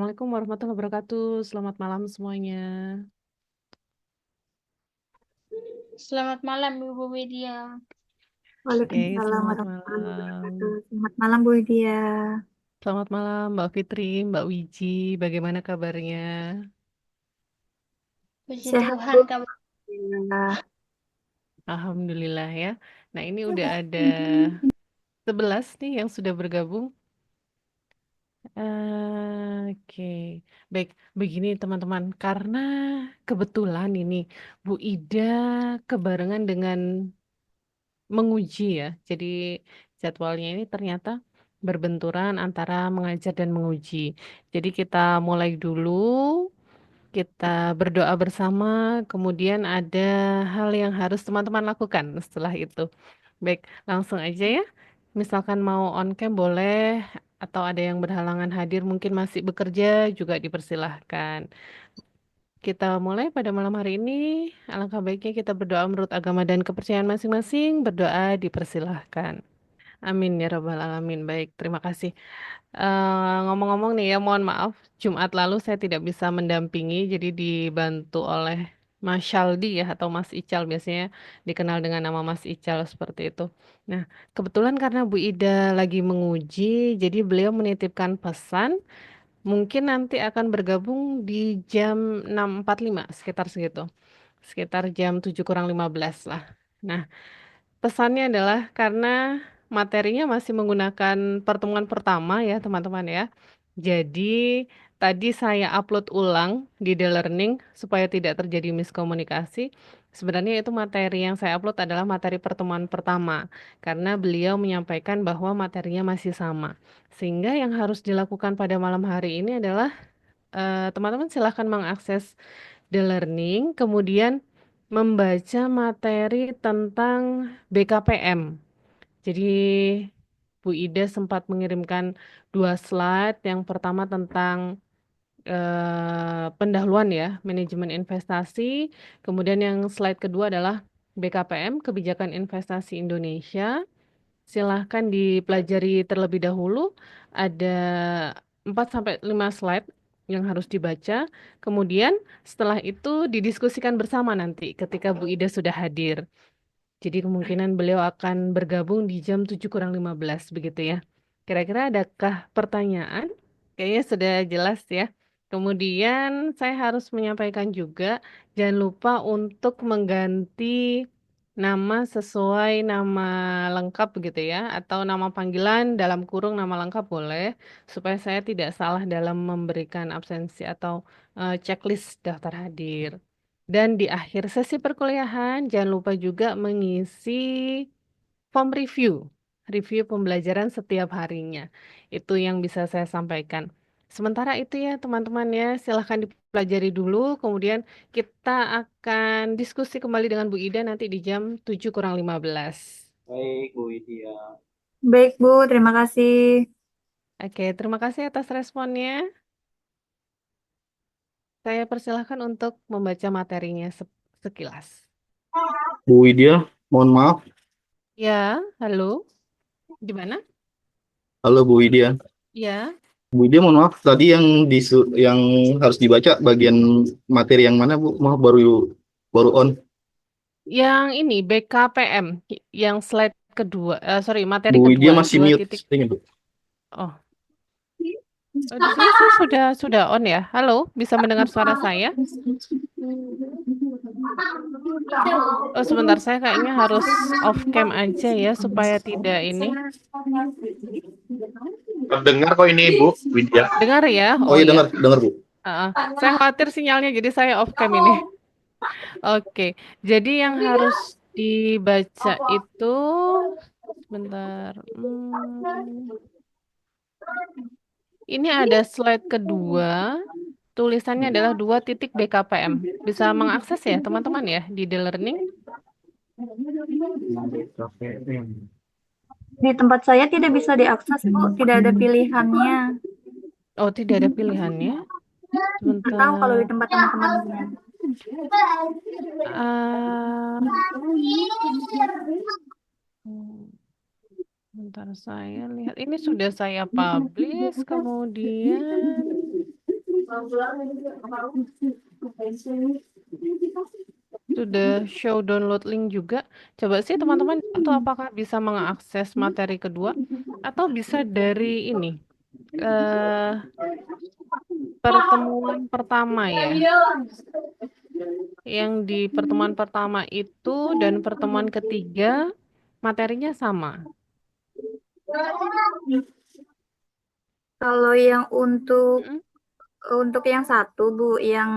Assalamualaikum warahmatullahi wabarakatuh. Selamat malam semuanya. Selamat malam Ibu Widya. Oke, Waalaikumsalam selamat warahmatullahi malam. wabarakatuh. Selamat malam Bu Widya. Selamat malam Mbak Fitri, Mbak Wiji. Bagaimana kabarnya? Puji Sehat Tuhan Bu. kabar. Alhamdulillah. Alhamdulillah ya. Nah, ini udah ada 11 nih yang sudah bergabung. Oke, baik. Begini teman-teman, karena kebetulan ini Bu Ida kebarengan dengan menguji ya. Jadi jadwalnya ini ternyata berbenturan antara mengajar dan menguji. Jadi kita mulai dulu, kita berdoa bersama, kemudian ada hal yang harus teman-teman lakukan setelah itu. Baik, langsung aja ya. Misalkan mau on cam boleh, atau ada yang berhalangan hadir mungkin masih bekerja juga dipersilahkan. Kita mulai pada malam hari ini. Alangkah baiknya kita berdoa menurut agama dan kepercayaan masing-masing. Berdoa dipersilahkan. Amin ya Rabbal Alamin. Baik, terima kasih. Ngomong-ngomong nih ya, mohon maaf. Jumat lalu saya tidak bisa mendampingi, jadi dibantu oleh Mas Syaldi ya, atau Mas Ical biasanya dikenal dengan nama Mas Ical seperti itu. Nah, kebetulan karena Bu Ida lagi menguji, jadi beliau menitipkan pesan. Mungkin nanti akan bergabung di jam 6.45 sekitar segitu. Sekitar jam 7 kurang 15 lah. Nah, pesannya adalah karena materinya masih menggunakan pertemuan pertama ya, teman-teman ya. Jadi, tadi saya upload ulang di The Learning supaya tidak terjadi miskomunikasi. Sebenarnya itu materi yang saya upload adalah materi pertemuan pertama karena beliau menyampaikan bahwa materinya masih sama. Sehingga yang harus dilakukan pada malam hari ini adalah teman-teman silahkan mengakses The Learning, kemudian membaca materi tentang BKPM. Jadi Bu Ida sempat mengirimkan 2 slide. Yang pertama tentang pendahuluan ya, manajemen investasi. Kemudian yang slide kedua adalah BKPM, Kebijakan Investasi Indonesia. Silahkan dipelajari terlebih dahulu. Ada 4 sampai 5 slide yang harus dibaca. Kemudian setelah itu didiskusikan bersama nanti ketika Bu Ida sudah hadir. Jadi kemungkinan beliau akan bergabung di jam 7 kurang 15 begitu ya. Kira-kira adakah pertanyaan? Kayaknya sudah jelas ya. Kemudian saya harus menyampaikan juga, jangan lupa untuk mengganti nama sesuai nama lengkap begitu ya, atau nama panggilan dalam kurung nama lengkap boleh, supaya saya tidak salah dalam memberikan absensi atau checklist daftar hadir. Dan di akhir sesi perkuliahan, jangan lupa juga mengisi form review, review pembelajaran setiap harinya. Itu yang bisa saya sampaikan. Sementara itu ya teman-teman ya, silahkan dipelajari dulu, kemudian kita akan diskusi kembali dengan Bu Ida nanti di jam 7 kurang 15. Baik, Bu Widya. Baik Bu, terima kasih. Oke, terima kasih atas responnya. Saya persilahkan untuk membaca materinya sekilas. Bu Widya, mohon maaf. Ya, halo, gimana? Halo Bu Widya. Ya. Bu Widya, mohon maaf. Tadi yang harus dibaca bagian materi yang mana, Bu? Maaf, baru on. Yang ini BKPM, yang slide kedua, sorry, materi Bu Widya kedua, masih dua mute. titik. Ini, Bu. Oh, di sini saya sudah on ya. Halo, bisa mendengar suara saya? Oh, sebentar, saya kayaknya harus off cam aja ya supaya tidak ini. Terdengar kok ini Bu Widya. Dengar ya? Oh Oh iya, ya. dengar Bu. Saya khawatir sinyalnya, jadi saya off cam ini. Oke, jadi yang harus dibaca itu, sebentar. Ini ada slide kedua. Tulisannya adalah 2 titik BKPM. Bisa mengakses ya teman-teman ya di The Learning. Di tempat saya tidak bisa diakses Bu, tidak ada pilihannya. Oh, tidak ada pilihannya. Nggak tahu kalau di Sebentar. tempat teman-teman gimana. Ah, Sebentar saya lihat. Ini sudah saya publish, kemudian Sudah show download link juga. Coba sih teman-teman itu apakah bisa mengakses materi kedua atau bisa dari ini eh pertemuan pertama ya. Yang di pertemuan pertama itu dan pertemuan ketiga materinya sama. Kalau yang Mm-mm. untuk yang satu Bu, yang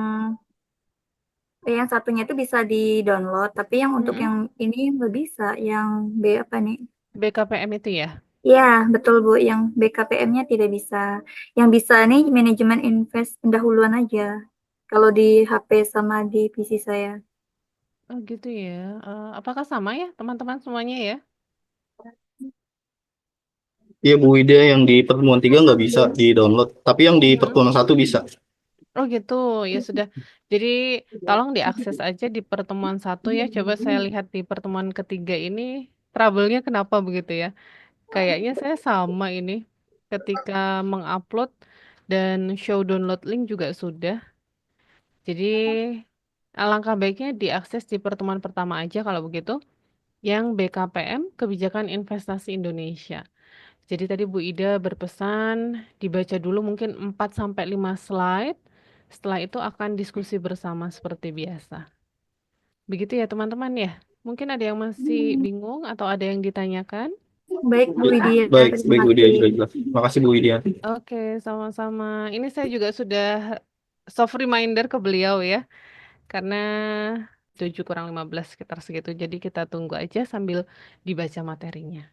satunya itu bisa di-download, tapi yang untuk yang ini nggak bisa, yang B apa nih? BKPM itu ya. Ya, betul Bu, yang BKPM-nya tidak bisa. Yang bisa nih manajemen invest pendahuluan aja. Kalau di HP sama di PC saya. Oh gitu ya. Apakah sama ya teman-teman semuanya ya? Iya Bu Widya, yang di pertemuan 3 nggak bisa di-download, tapi yang di Mm-mm. pertemuan 1 bisa. Oh gitu, ya sudah. Jadi tolong diakses aja di pertemuan 1 ya. Coba saya lihat di pertemuan ketiga ini trouble-nya kenapa begitu ya. Kayaknya saya sama ini. Ketika mengupload dan show download link juga sudah. Jadi alangkah baiknya diakses di pertemuan pertama aja kalau begitu. Yang BKPM, Kebijakan Investasi Indonesia. Jadi tadi Bu Ida berpesan dibaca dulu mungkin 4 sampai 5 slide. Setelah itu akan diskusi bersama seperti biasa. Begitu ya teman-teman ya. Mungkin ada yang masih bingung atau ada yang ditanyakan? Baik Bu Widya, Baik, terima baik Bu Widya, kasih. sudah jelas. Makasih Bu Widya. Oke, sama-sama. Ini saya juga sudah soft reminder ke beliau ya. Karena 7 kurang 15 sekitar segitu. Jadi kita tunggu aja sambil dibaca materinya.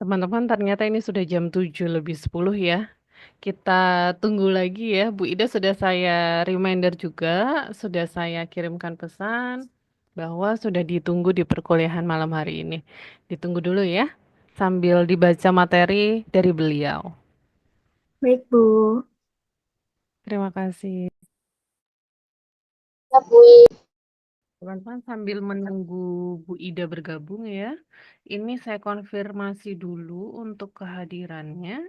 Teman-teman, ternyata ini sudah jam 7 lebih 10 ya. Kita tunggu lagi ya. Bu Ida sudah saya reminder juga, sudah saya kirimkan pesan bahwa sudah ditunggu di perkuliahan malam hari ini. Ditunggu dulu ya, sambil dibaca materi dari beliau. Baik Bu. Terima kasih. Ya, Bu. Teman-teman, sambil menunggu Bu Ida bergabung ya, ini saya konfirmasi dulu untuk kehadirannya.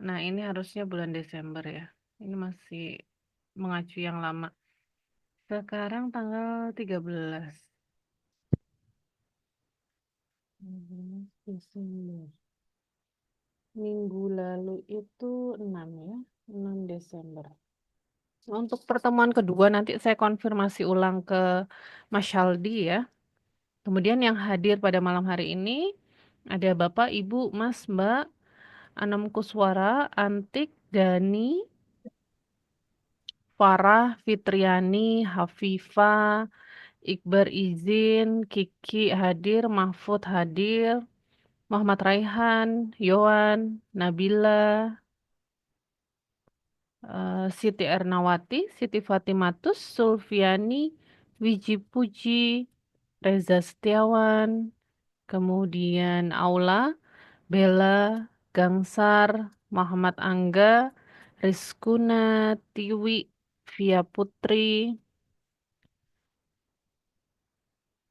Nah, ini harusnya bulan Desember ya. Ini masih mengacu yang lama. Sekarang tanggal 13 Desember. Minggu lalu itu 6 ya, 6 Desember. Untuk pertemuan kedua nanti saya konfirmasi ulang ke Mas Shaldi ya. Kemudian yang hadir pada malam hari ini ada Bapak, Ibu, Mas, Mbak, Anam Kuswara, Antik, Dani, Farah, Fitriani, Hafifah, Iqbar izin, Kiki hadir, Mahfud hadir, Muhammad Raihan, Yohan, Nabila, Siti Ernawati, Siti Fatimatus, Sulfiani, Wiji Puji, Reza Setiawan, kemudian Aula, Bella, Gangsar, Muhammad Angga, Rizkuna, Tiwi, Via Putri,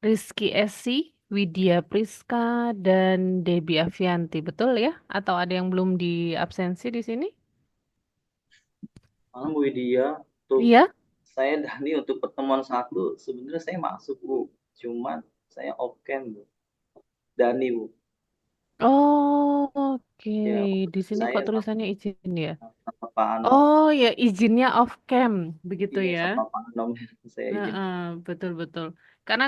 Rizky Esi, Widya Priska, dan Debbie Avianti. Betul ya? Atau ada yang belum diabsensi di sini? Malam Bu Widya, untuk Iya? saya Dani untuk pertemuan 1 sebenarnya saya masuk Bu, cuman saya open Bu. Dani Bu. Oh, oke. Ya, Di sini saya kok tulisannya izin ya? sama Pak Anom. Oh ya, izinnya off cam, begitu Iya, ya? sama Pak Anom saya izin. Heeh, betul-betul. Karena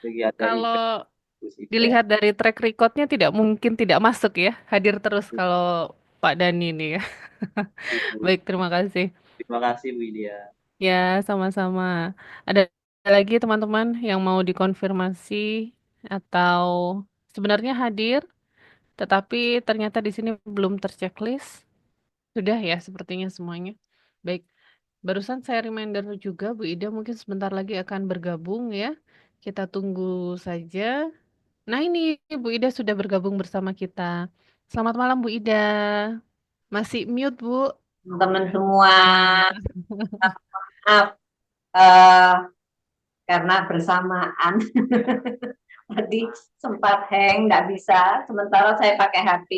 Lagi ada kalau event terus event. dilihat dari track recordnya tidak mungkin tidak masuk ya, hadir terus kalau Pak Dani ini ya. Baik, terima kasih. Terima kasih Bu Widya. Ya, sama-sama. Ada lagi teman-teman yang mau dikonfirmasi atau sebenarnya hadir, tetapi ternyata di sini belum terchecklist. Sudah ya, sepertinya semuanya. Baik, barusan saya reminder juga Bu Ida mungkin sebentar lagi akan bergabung ya. Kita tunggu saja. Nah ini Bu Ida sudah bergabung bersama kita. Selamat malam Bu Ida. Masih mute Bu. Teman-teman semua, Nah, maaf eh, karena bersamaan tadi sempat hang, nggak bisa. Sementara saya pakai HP,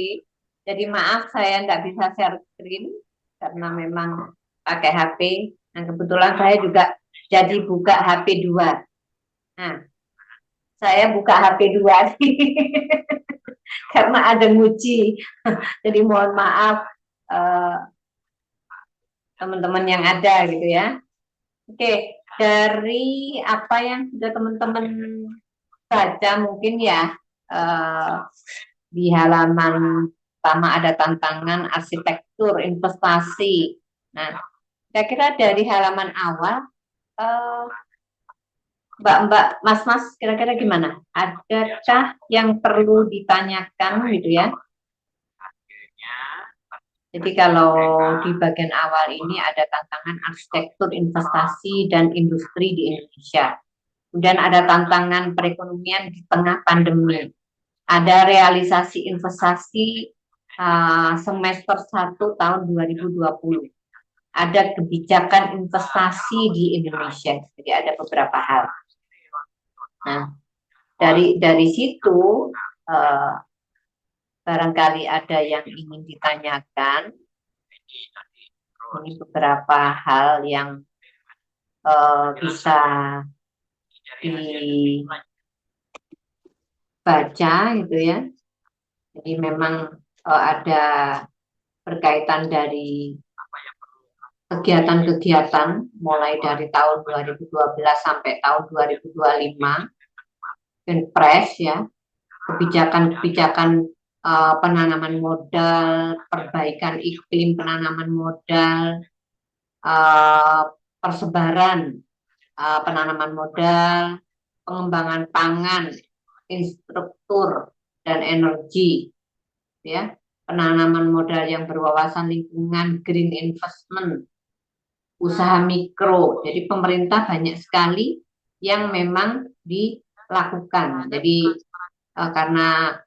jadi maaf saya nggak bisa share screen karena memang pakai HP. Nah, kebetulan saya juga jadi buka HP 2. Nah, saya buka HP 2 nih karena ada nguci. Jadi mohon maaf teman-teman yang ada gitu ya. Oke, dari apa yang sudah teman-teman baca mungkin ya, di halaman pertama ada tantangan arsitektur investasi. Nah, kira-kira dari halaman awal, Mbak, Mas, kira-kira gimana? Adakah yang perlu ditanyakan gitu ya? Jadi kalau di bagian awal ini ada tantangan arsitektur investasi dan industri di Indonesia. Kemudian ada tantangan perekonomian di tengah pandemi. Ada realisasi investasi semester 1 tahun 2020. Ada kebijakan investasi di Indonesia. Jadi ada beberapa hal. Nah, dari situ barangkali ada yang ingin ditanyakan. Ini beberapa hal yang bisa dibaca gitu ya. Jadi memang ada berkaitan dari kegiatan-kegiatan mulai dari tahun 2012 sampai tahun 2025, Penpres ya, kebijakan-kebijakan penanaman modal, perbaikan iklim penanaman modal, persebaran penanaman modal, pengembangan pangan, infrastruktur dan energi, ya, penanaman modal yang berwawasan lingkungan, green investment, usaha mikro. Jadi pemerintah banyak sekali yang memang dilakukan. Jadi karena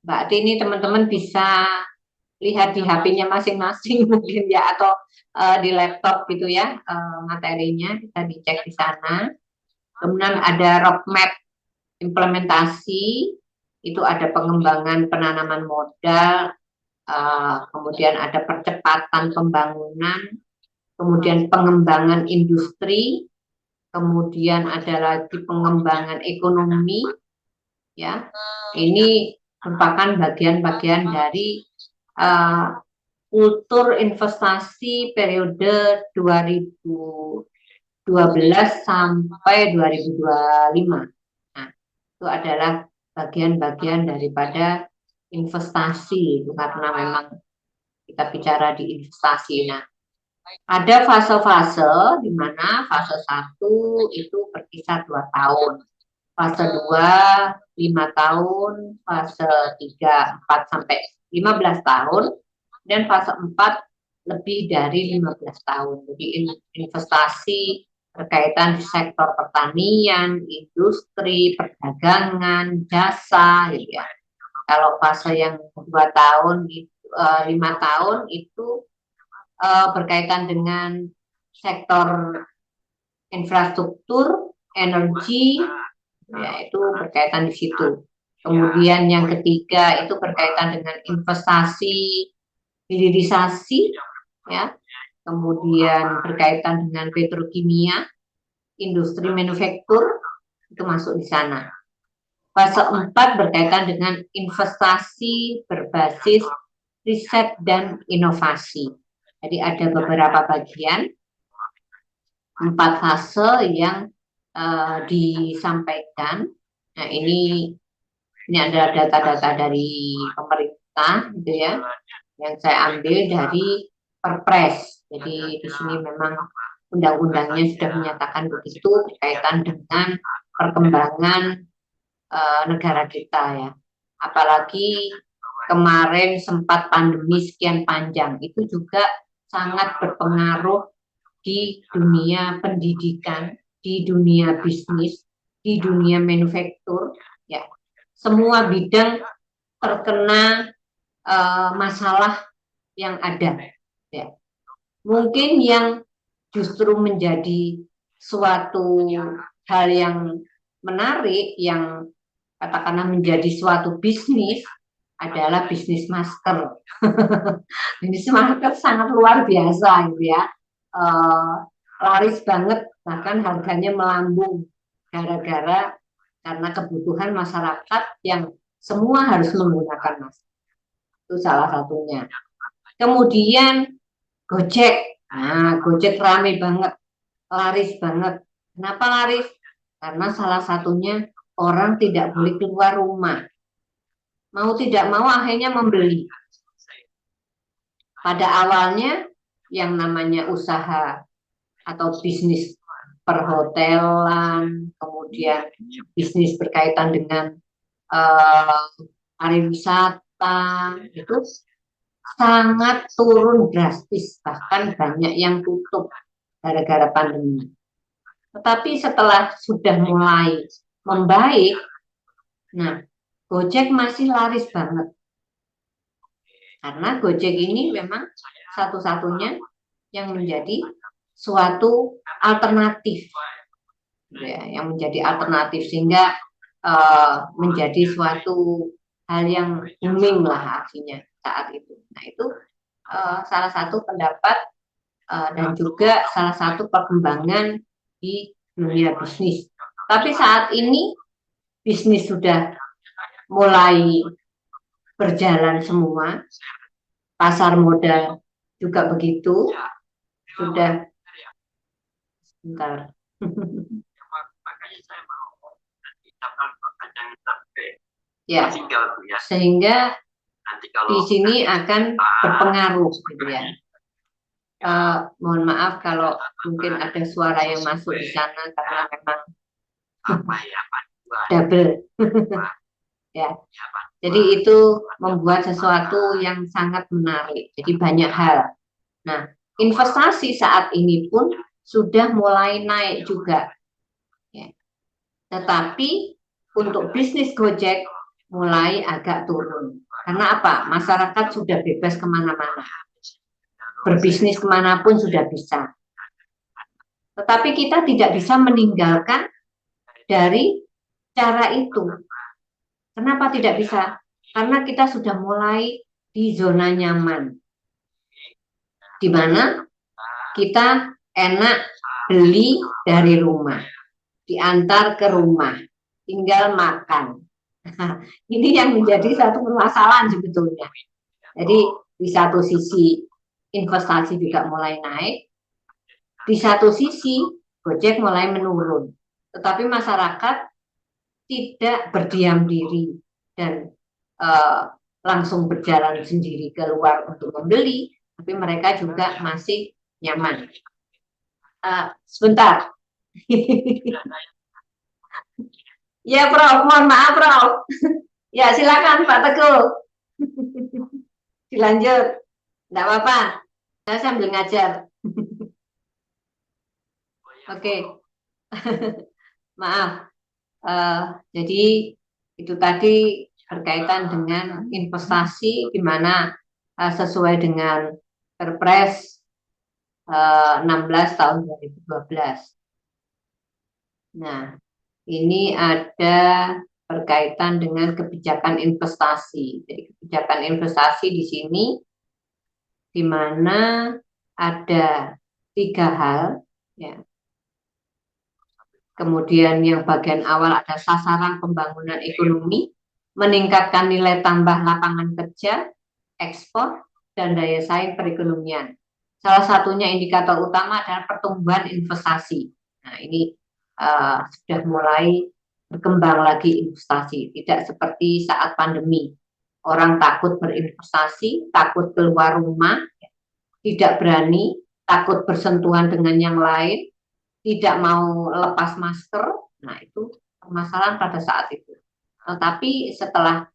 Mbak Tini, teman-teman bisa lihat di HP-nya masing-masing mungkin ya, atau di laptop gitu ya, materinya bisa dicek di sana. Kemudian ada roadmap implementasi, itu ada pengembangan penanaman modal, kemudian ada percepatan pembangunan, kemudian pengembangan industri, kemudian ada lagi pengembangan ekonomi, ya. Ini merupakan bagian-bagian dari kultur investasi periode 2012 sampai 2025. Nah, itu adalah bagian-bagian daripada investasi, karena memang kita bicara di investasi. Nah, ada fase-fase di mana fase 1 itu berkisar 2 tahun, fase 2 5 tahun, fase 3 4 sampai 15 tahun, dan fase 4 lebih dari 15 tahun. Jadi investasi berkaitan di sektor pertanian, industri, perdagangan, jasa, gitu ya. Kalau fase yang 2 tahun, 5 tahun itu berkaitan dengan sektor infrastruktur, energi, ya, itu berkaitan di situ. Kemudian yang ketiga itu berkaitan dengan investasi hilirisasi, ya. Kemudian berkaitan dengan petrokimia, industri manufaktur, itu masuk di sana. Fase 4 berkaitan dengan investasi berbasis riset dan inovasi. Jadi ada beberapa bagian, 4 fase yang disampaikan. Nah, ini adalah data-data dari pemerintah gitu ya, yang saya ambil dari Perpres. Jadi di sini memang undang-undangnya sudah menyatakan begitu berkaitan dengan perkembangan negara kita ya. Apalagi kemarin sempat pandemi sekian panjang, itu juga sangat berpengaruh di dunia pendidikan, di dunia bisnis, di dunia manufaktur, ya. Semua bidang terkena masalah yang ada, ya. Mungkin yang justru menjadi suatu hal yang menarik, yang katakanlah menjadi suatu bisnis, adalah bisnis masker. Bisnis masker sangat luar biasa gitu ya. Laris banget, bahkan harganya melambung gara-gara karena kebutuhan masyarakat yang semua harus menggunakan masker. Itu salah satunya. Kemudian Gojek. Nah, Gojek rame banget, laris banget. Kenapa laris? Karena salah satunya orang tidak boleh keluar rumah. Mau tidak mau akhirnya membeli. Pada awalnya yang namanya usaha atau bisnis perhotelan, kemudian bisnis berkaitan dengan pariwisata, itu sangat turun drastis, bahkan banyak yang tutup gara-gara pandemi. Tetapi setelah sudah mulai membaik, nah Gojek masih laris banget. Karena Gojek ini memang satu-satunya yang menjadi suatu alternatif, ya, yang menjadi alternatif sehingga menjadi suatu hal yang booming lah artinya saat itu. Nah itu salah satu pendapat dan juga salah satu perkembangan di dunia bisnis. Tapi saat ini bisnis sudah mulai berjalan semua, pasar modal juga begitu, sudah sebentar. Ya, sehingga di sini akan berpengaruh gitu ya. Mohon maaf kalau mungkin ada suara yang masuk di sana karena memang double. Ya. Jadi itu membuat sesuatu yang sangat menarik. Jadi banyak hal. Nah, investasi saat ini pun sudah mulai naik juga. Ya. Tetapi untuk bisnis Gojek mulai agak turun. Karena apa? Masyarakat sudah bebas kemana-mana. Berbisnis kemanapun sudah bisa. Tetapi kita tidak bisa meninggalkan dari cara itu. Kenapa tidak bisa? Karena kita sudah mulai di zona nyaman. Di mana kita enak beli dari rumah, diantar ke rumah, tinggal makan. Ini yang menjadi satu permasalahan sebetulnya. Jadi di satu sisi investasi juga mulai naik, di satu sisi Gojek mulai menurun. Tetapi masyarakat tidak berdiam diri dan langsung berjalan sendiri keluar untuk membeli, tapi mereka juga masih nyaman. Sebentar. Ya, Prof, mohon maaf, Prof. Ya, silakan Pak Teguh. Dilanjut. Enggak apa-apa. Saya sambil ngajar. Oke. Maaf. Jadi itu tadi berkaitan dengan investasi di mana sesuai dengan Perpres 16 tahun 2012. Nah, ini ada berkaitan dengan kebijakan investasi. Jadi kebijakan investasi di sini di mana ada 3 hal, ya. Kemudian yang bagian awal ada sasaran pembangunan ekonomi, meningkatkan nilai tambah lapangan kerja, ekspor, dan daya saing perekonomian. Salah satunya indikator utama adalah pertumbuhan investasi. Nah, ini sudah mulai berkembang lagi investasi, tidak seperti saat pandemi. Orang takut berinvestasi, takut keluar rumah, tidak berani, takut bersentuhan dengan yang lain, tidak mau lepas masker. Nah, itu permasalahan pada saat itu. Tapi setelah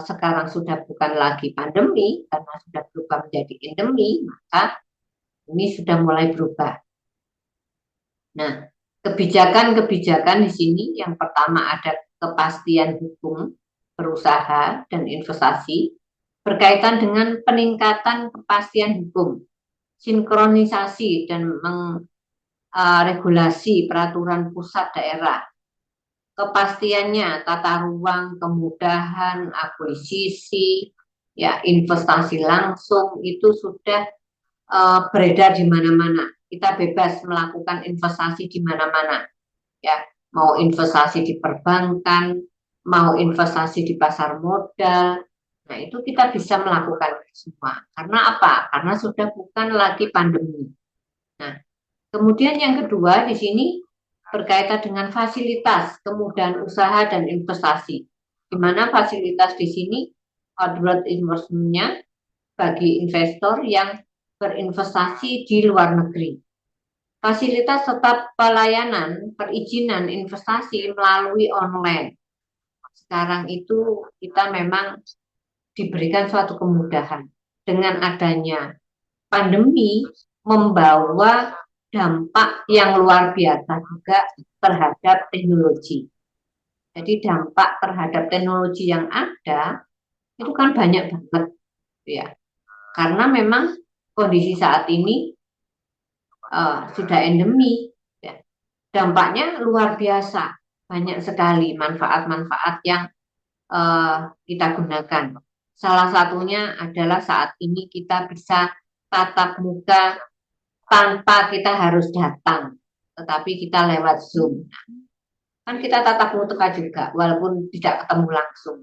sekarang sudah bukan lagi pandemi, karena sudah berubah menjadi endemi, maka ini sudah mulai berubah. Nah, kebijakan-kebijakan di sini yang pertama ada kepastian hukum, berusaha, dan investasi berkaitan dengan peningkatan kepastian hukum, sinkronisasi dan regulasi peraturan pusat daerah, kepastiannya, tata ruang, kemudahan, akuisisi, ya investasi langsung itu sudah beredar di mana-mana. Kita bebas melakukan investasi di mana-mana, ya mau investasi di perbankan, mau investasi di pasar modal. Nah, itu kita bisa melakukan semua. Karena apa? Karena sudah bukan lagi pandemi. Nah, kemudian yang kedua di sini berkaitan dengan fasilitas, kemudahan usaha dan investasi. Di mana fasilitas di sini outward investment-nya bagi investor yang berinvestasi di luar negeri. Fasilitas serta pelayanan perizinan investasi melalui online. Sekarang itu kita memang diberikan suatu kemudahan. Dengan adanya pandemi membawa dampak yang luar biasa juga terhadap teknologi. Jadi dampak terhadap teknologi yang ada itu kan banyak banget, ya. Karena memang kondisi saat ini sudah endemi, ya. Dampaknya luar biasa, banyak sekali manfaat-manfaat yang kita gunakan. Salah satunya adalah saat ini kita bisa tatap muka tanpa kita harus datang, tetapi kita lewat Zoom. Kan kita tatap muka juga, walaupun tidak ketemu langsung.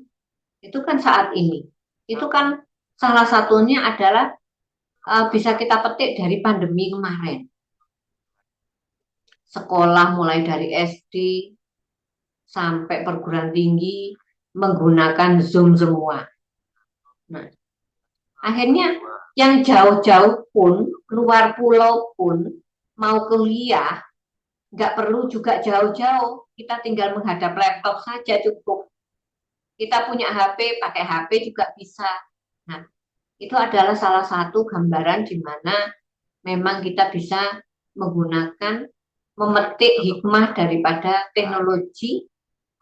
Itu kan saat ini. Itu kan salah satunya adalah bisa kita petik dari pandemi kemarin. Sekolah mulai dari SD sampai perguruan tinggi menggunakan Zoom semua. Nah, akhirnya yang jauh-jauh pun, luar pulau pun, mau kuliah, nggak perlu juga jauh-jauh. Kita tinggal menghadap laptop saja cukup. Kita punya HP, pakai HP juga bisa. Nah, itu adalah salah satu gambaran di mana memang kita bisa menggunakan, memetik hikmah daripada teknologi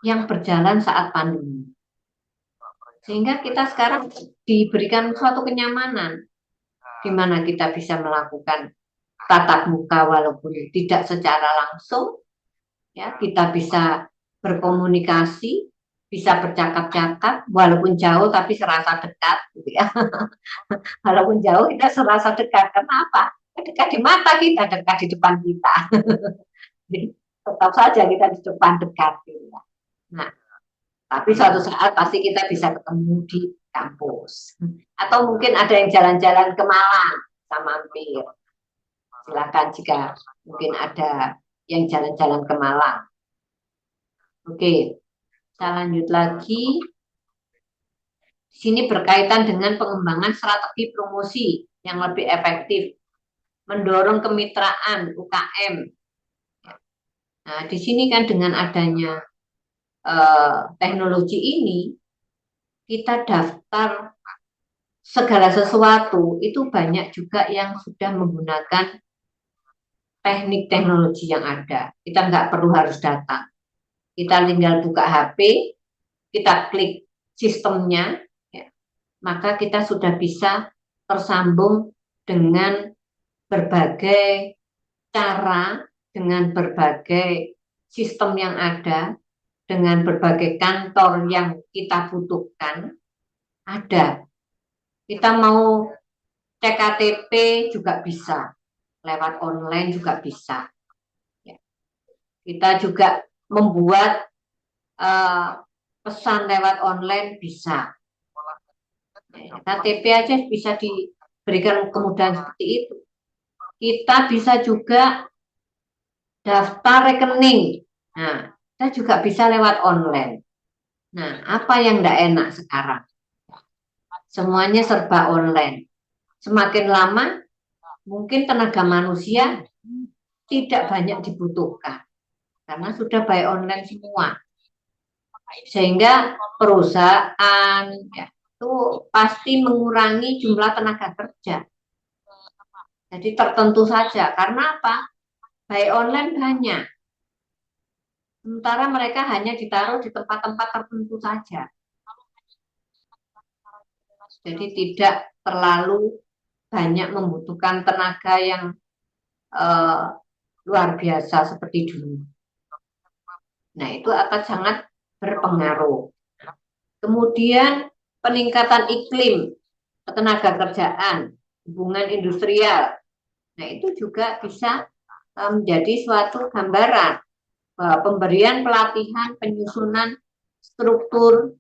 yang berjalan saat pandemi. Sehingga kita sekarang diberikan suatu kenyamanan di mana kita bisa melakukan tatap muka walaupun tidak secara langsung, ya kita bisa berkomunikasi, bisa bercakap-cakap walaupun jauh tapi serasa dekat, gitu ya. Walaupun jauh kita serasa dekat. Kenapa? Dekat di mata kita, dekat di depan kita. Tetap saja kita di depan dekat, gitu ya. Nah, tapi suatu saat pasti kita bisa ketemu di kampus. Atau mungkin ada yang jalan-jalan ke Malang, kita mampir. Silakan jika mungkin ada yang jalan-jalan ke Malang. Oke, kita lanjut lagi. Di sini berkaitan dengan pengembangan strategi promosi yang lebih efektif, mendorong kemitraan UKM. Nah, di sini kan dengan adanya teknologi ini, kita daftar segala sesuatu, itu banyak juga yang sudah menggunakan teknik teknologi yang ada. Kita nggak perlu harus datang. Kita tinggal buka HP, kita klik sistemnya, ya, maka kita sudah bisa tersambung dengan berbagai cara, dengan berbagai sistem yang ada, dengan berbagai kantor yang kita butuhkan, ada. Kita mau cek KTP juga bisa, lewat online juga bisa. Ya. Kita juga membuat pesan lewat online bisa. KTP aja bisa diberikan kemudahan seperti itu. Kita bisa juga daftar rekening. Nah, kita juga bisa lewat online. Nah, apa yang tidak enak sekarang? Semuanya serba online. Semakin lama, mungkin tenaga manusia tidak banyak dibutuhkan. Karena sudah by online semua. Sehingga perusahaan ya, itu pasti mengurangi jumlah tenaga kerja. Jadi tertentu saja. Karena apa? By online banyak. Sementara mereka hanya ditaruh di tempat-tempat tertentu saja. Jadi tidak terlalu banyak membutuhkan tenaga yang luar biasa seperti dulu. Nah, itu akan sangat berpengaruh. Kemudian peningkatan iklim, ketenaga kerjaan, hubungan industrial. Nah, itu juga bisa menjadi suatu gambaran bahwa pemberian pelatihan, penyusunan struktur,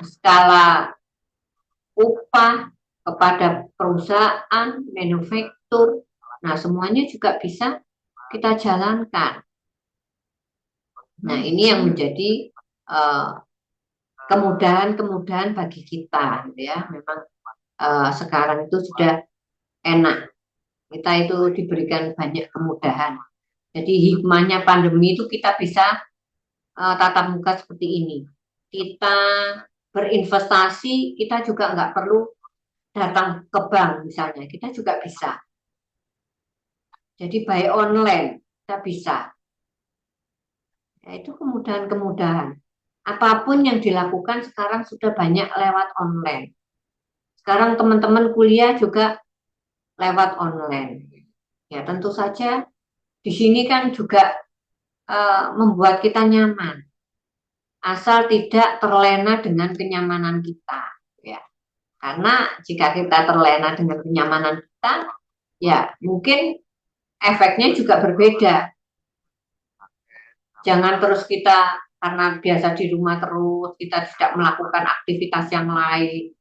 skala upah kepada perusahaan, manufaktur. Nah, semuanya juga bisa kita jalankan. Nah, ini yang menjadi kemudahan-kemudahan bagi kita, gitu ya. Memang sekarang itu sudah enak. Kita itu diberikan banyak kemudahan. Jadi hikmahnya pandemi itu kita bisa tatap muka seperti ini. Kita berinvestasi, kita juga nggak perlu datang ke bank misalnya. Kita juga bisa. Jadi buy online, kita bisa. Ya, itu kemudahan-kemudahan. Apapun yang dilakukan sekarang sudah banyak lewat online. Sekarang teman-teman kuliah juga lewat online. Ya, tentu saja di sini kan juga membuat kita nyaman. Asal tidak terlena dengan kenyamanan kita, ya. Karena jika kita terlena dengan kenyamanan kita, ya mungkin efeknya juga berbeda. Jangan terus kita karena biasa di rumah terus, kita tidak melakukan aktivitas yang lain.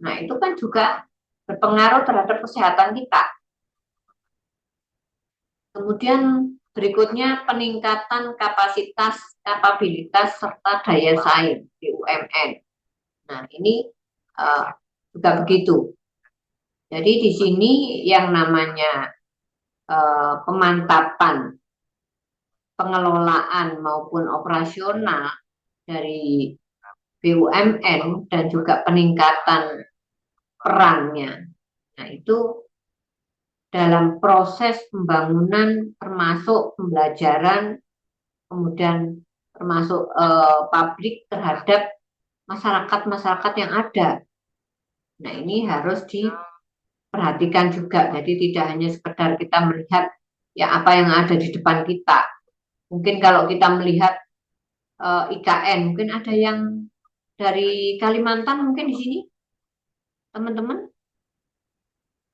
Nah, itu kan juga berpengaruh terhadap kesehatan kita. Kemudian berikutnya peningkatan kapabilitas serta daya saing BUMN. Nah, ini juga begitu. Jadi di sini yang namanya pemantapan pengelolaan maupun operasional dari BUMN dan juga peningkatan perannya. Nah, itu dalam proses pembangunan termasuk pembelajaran, kemudian termasuk publik terhadap masyarakat-masyarakat yang ada. Nah, ini harus diperhatikan juga. Jadi tidak hanya sekedar kita melihat ya apa yang ada di depan kita. Mungkin kalau kita melihat IKN, mungkin ada yang dari Kalimantan mungkin di sini, teman-teman?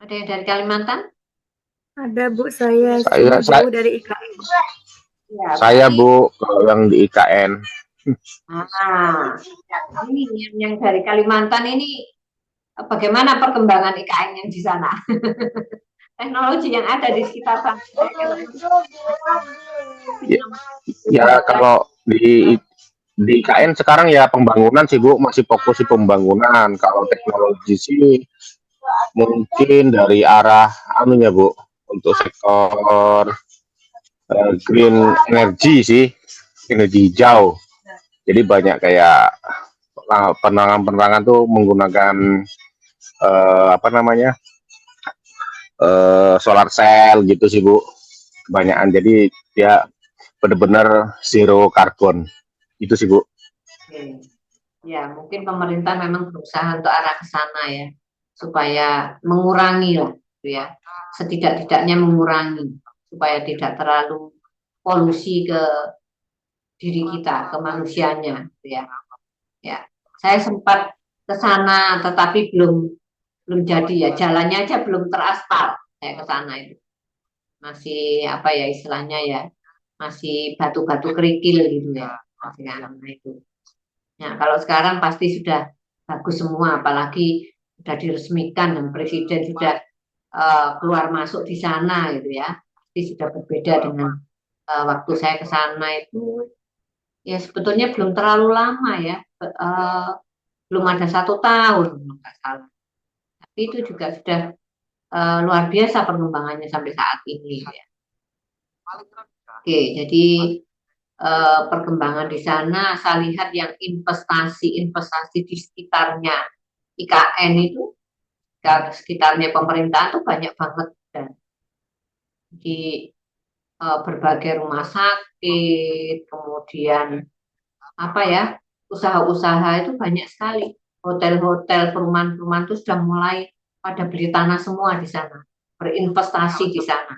Ada yang dari Kalimantan? Ada Bu, saya Saya- Bu dari IKN. Ya, Saya berarti- Bu, kalau yang di IKN. Ini yang dari Kalimantan ini bagaimana perkembangan IKN yang di sana? Teknologi yang ada di sekitar sana. Ya kalau di IKN sekarang ya pembangunan sih Bu, masih fokus di pembangunan. Kalau teknologi sih mungkin dari arah anunya Bu, untuk sektor green energy sih, energi hijau. Jadi banyak kayak penerangan-penerangan tuh menggunakan solar cell gitu sih Bu, kebanyakan. Jadi dia benar-benar zero karbon itu sih Bu. Oke. Ya, mungkin pemerintah memang berusaha untuk arah ke sana ya, supaya mengurangi lah, gitu ya. Setidak-tidaknya mengurangi supaya tidak terlalu polusi ke diri kita, ke manusianya, gitu ya. Ya, saya sempat ke sana, tetapi belum jadi ya. Jalannya aja belum teraspal. Saya ke sana itu masih apa ya istilahnya ya, masih batu-batu kerikil gitu ya, masih karena itu. Nah, kalau sekarang pasti sudah bagus semua, apalagi sudah diresmikan dan presiden sudah keluar masuk di sana gitu ya. Pasti sudah berbeda dengan waktu saya ke sana itu. Ya sebetulnya belum terlalu lama ya, belum ada 1 tahun nggak salah. Tapi itu juga sudah luar biasa perkembangannya sampai saat ini ya. Oke, jadi perkembangan di sana saya lihat yang investasi di sekitarnya IKN itu, sekitarnya pemerintahan tuh banyak banget, dan di berbagai rumah sakit, kemudian apa ya, usaha-usaha itu banyak sekali, hotel-hotel, perumahan-perumahan itu sudah mulai pada beli tanah semua di sana, berinvestasi di sana,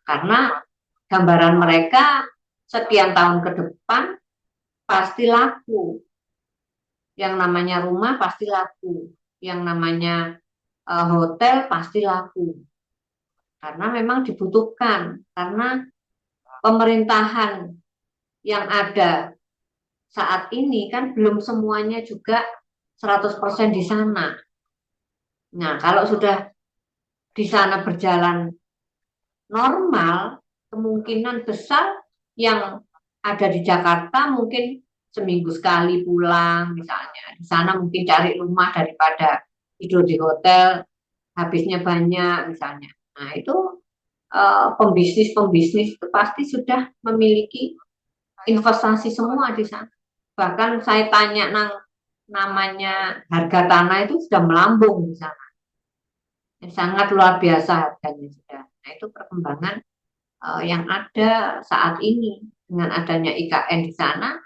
karena gambaran mereka sekian tahun ke depan pasti laku. Yang namanya rumah pasti laku, yang namanya hotel pasti laku. Karena memang dibutuhkan, karena pemerintahan yang ada saat ini kan belum semuanya juga 100% di sana. Nah, kalau sudah di sana berjalan normal, kemungkinan besar yang ada di Jakarta mungkin seminggu sekali pulang misalnya. Di sana mungkin cari rumah daripada tidur di hotel, habisnya banyak misalnya. Nah, itu pembisnis-pembisnis itu pasti sudah memiliki investasi semua di sana. Bahkan saya tanya namanya harga tanah itu sudah melambung di sana. Sangat luar biasa harganya sudah. Nah, itu perkembangan yang ada saat ini dengan adanya IKN di sana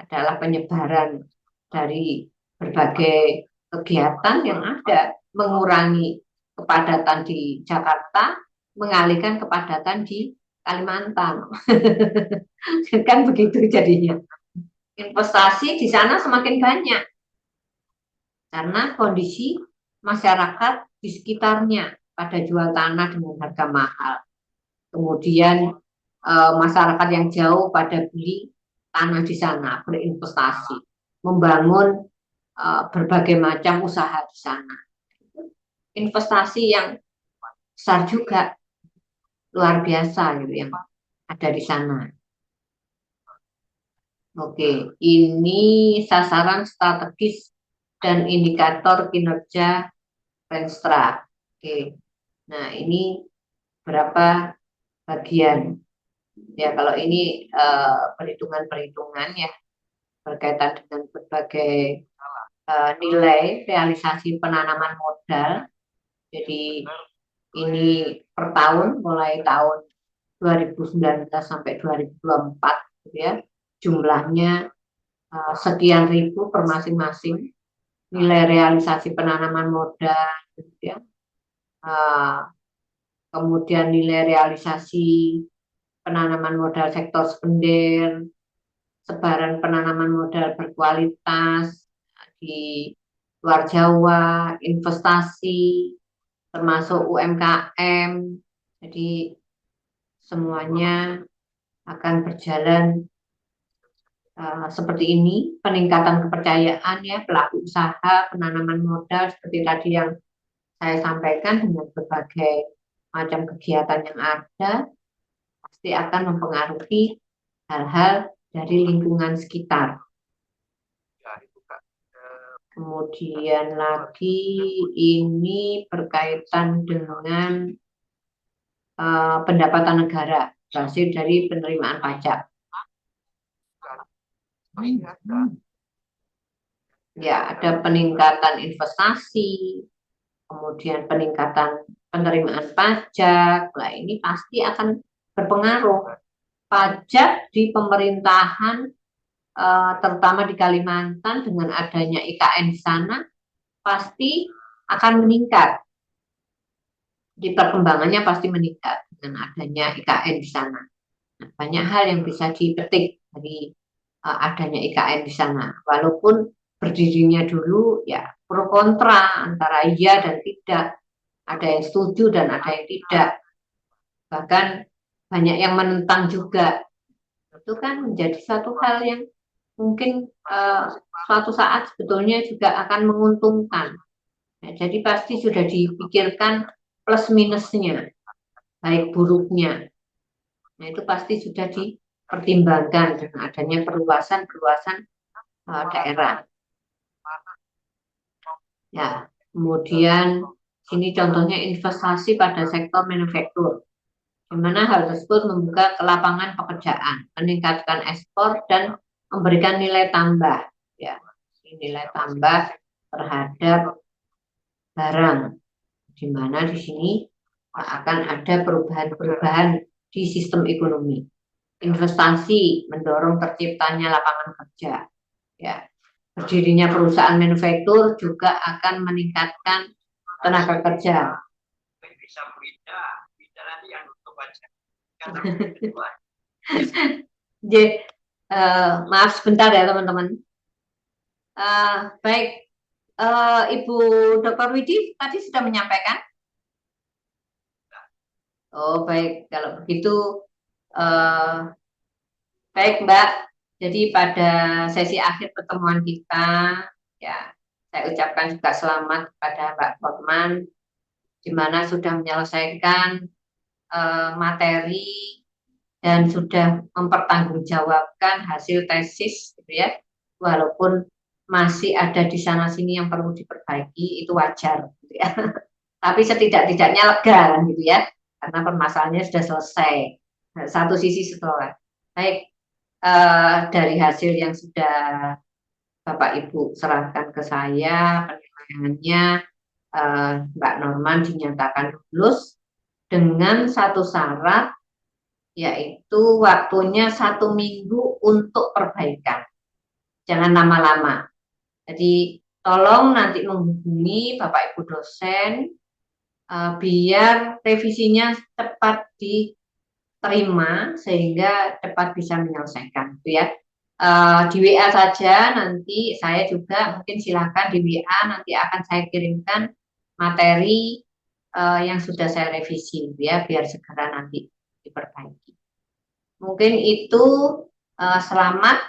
adalah penyebaran dari berbagai kegiatan yang ada, mengurangi kepadatan di Jakarta, mengalihkan kepadatan di Kalimantan. Kan begitu jadinya. Investasi di sana semakin banyak karena kondisi masyarakat di sekitarnya pada jual tanah dengan harga mahal. Kemudian masyarakat yang jauh pada beli tanah di sana, berinvestasi, membangun berbagai macam usaha di sana. Investasi yang besar juga, luar biasa gitu yang ada di sana. Oke, ini sasaran strategis dan indikator kinerja Renstra. Oke, nah ini berapa bagian? Ya, kalau ini perhitungan-perhitungan ya berkaitan dengan berbagai nilai realisasi penanaman modal. Jadi ini per tahun mulai tahun 2019 sampai 2024 gitu ya. Jumlahnya sekian ribu per masing-masing nilai realisasi penanaman modal gitu ya. Kemudian nilai realisasi penanaman modal sektor sekunder, sebaran penanaman modal berkualitas di luar Jawa, investasi, termasuk UMKM. Jadi semuanya akan berjalan seperti ini, peningkatan kepercayaan ya pelaku usaha, penanaman modal seperti tadi yang saya sampaikan dengan berbagai macam kegiatan yang ada pasti akan mempengaruhi hal-hal dari lingkungan sekitar. Kemudian lagi ini berkaitan dengan pendapatan negara hasil dari penerimaan pajak. Ya, ada peningkatan investasi, kemudian peningkatan penerimaan pajak. Nah, ini pasti akan berpengaruh. Pajak di pemerintahan, terutama di Kalimantan dengan adanya IKN di sana, pasti akan meningkat. Di perkembangannya pasti meningkat dengan adanya IKN di sana. Nah, banyak hal yang bisa dipetik dari adanya IKN di sana. Walaupun berdirinya dulu ya pro kontra antara iya dan tidak. Ada yang setuju dan ada yang tidak. Bahkan banyak yang menentang juga. Itu kan menjadi satu hal yang mungkin suatu saat sebetulnya juga akan menguntungkan. Nah, jadi pasti sudah dipikirkan plus minusnya, baik buruknya. Nah, itu pasti sudah dipertimbangkan dengan adanya perluasan daerah. Ya, kemudian sini contohnya investasi pada sektor manufaktur, di mana hal tersebut membuka lapangan pekerjaan, meningkatkan ekspor dan memberikan nilai tambah, ya, nilai tambah terhadap barang, di mana di sini akan ada perubahan-perubahan di sistem ekonomi. Investasi mendorong terciptanya lapangan kerja, ya. Berdirinya perusahaan manufaktur juga akan meningkatkan tenaga kerja. Maaf sebentar ya teman-teman. Baik, Ibu Dr. Widi tadi sudah menyampaikan. Oh baik, kalau begitu baik Mbak. Jadi pada sesi akhir pertemuan kita, ya saya ucapkan juga selamat kepada Mbak Forman, di mana sudah menyelesaikan materi dan sudah mempertanggungjawabkan hasil tesis, gitu ya. Walaupun masih ada di sana sini yang perlu diperbaiki, itu wajar, gitu ya. Tapi setidak-tidaknya lega, gitu ya, karena permasalahannya sudah selesai. Satu sisi setelah baik dari hasil yang sudah Bapak Ibu serahkan ke saya, penilaiannya Mbak Norman dinyatakan lulus dengan satu syarat, yaitu waktunya 1 minggu untuk perbaikan. Jangan lama-lama. Jadi tolong nanti menghubungi Bapak Ibu dosen biar revisinya cepat diterima sehingga cepat bisa menyelesaikan, gitu ya. Di WA saja, nanti saya juga mungkin silakan di WA, nanti akan saya kirimkan materi yang sudah saya revisi, gitu ya, biar segera nanti diperbaiki. Mungkin itu selamat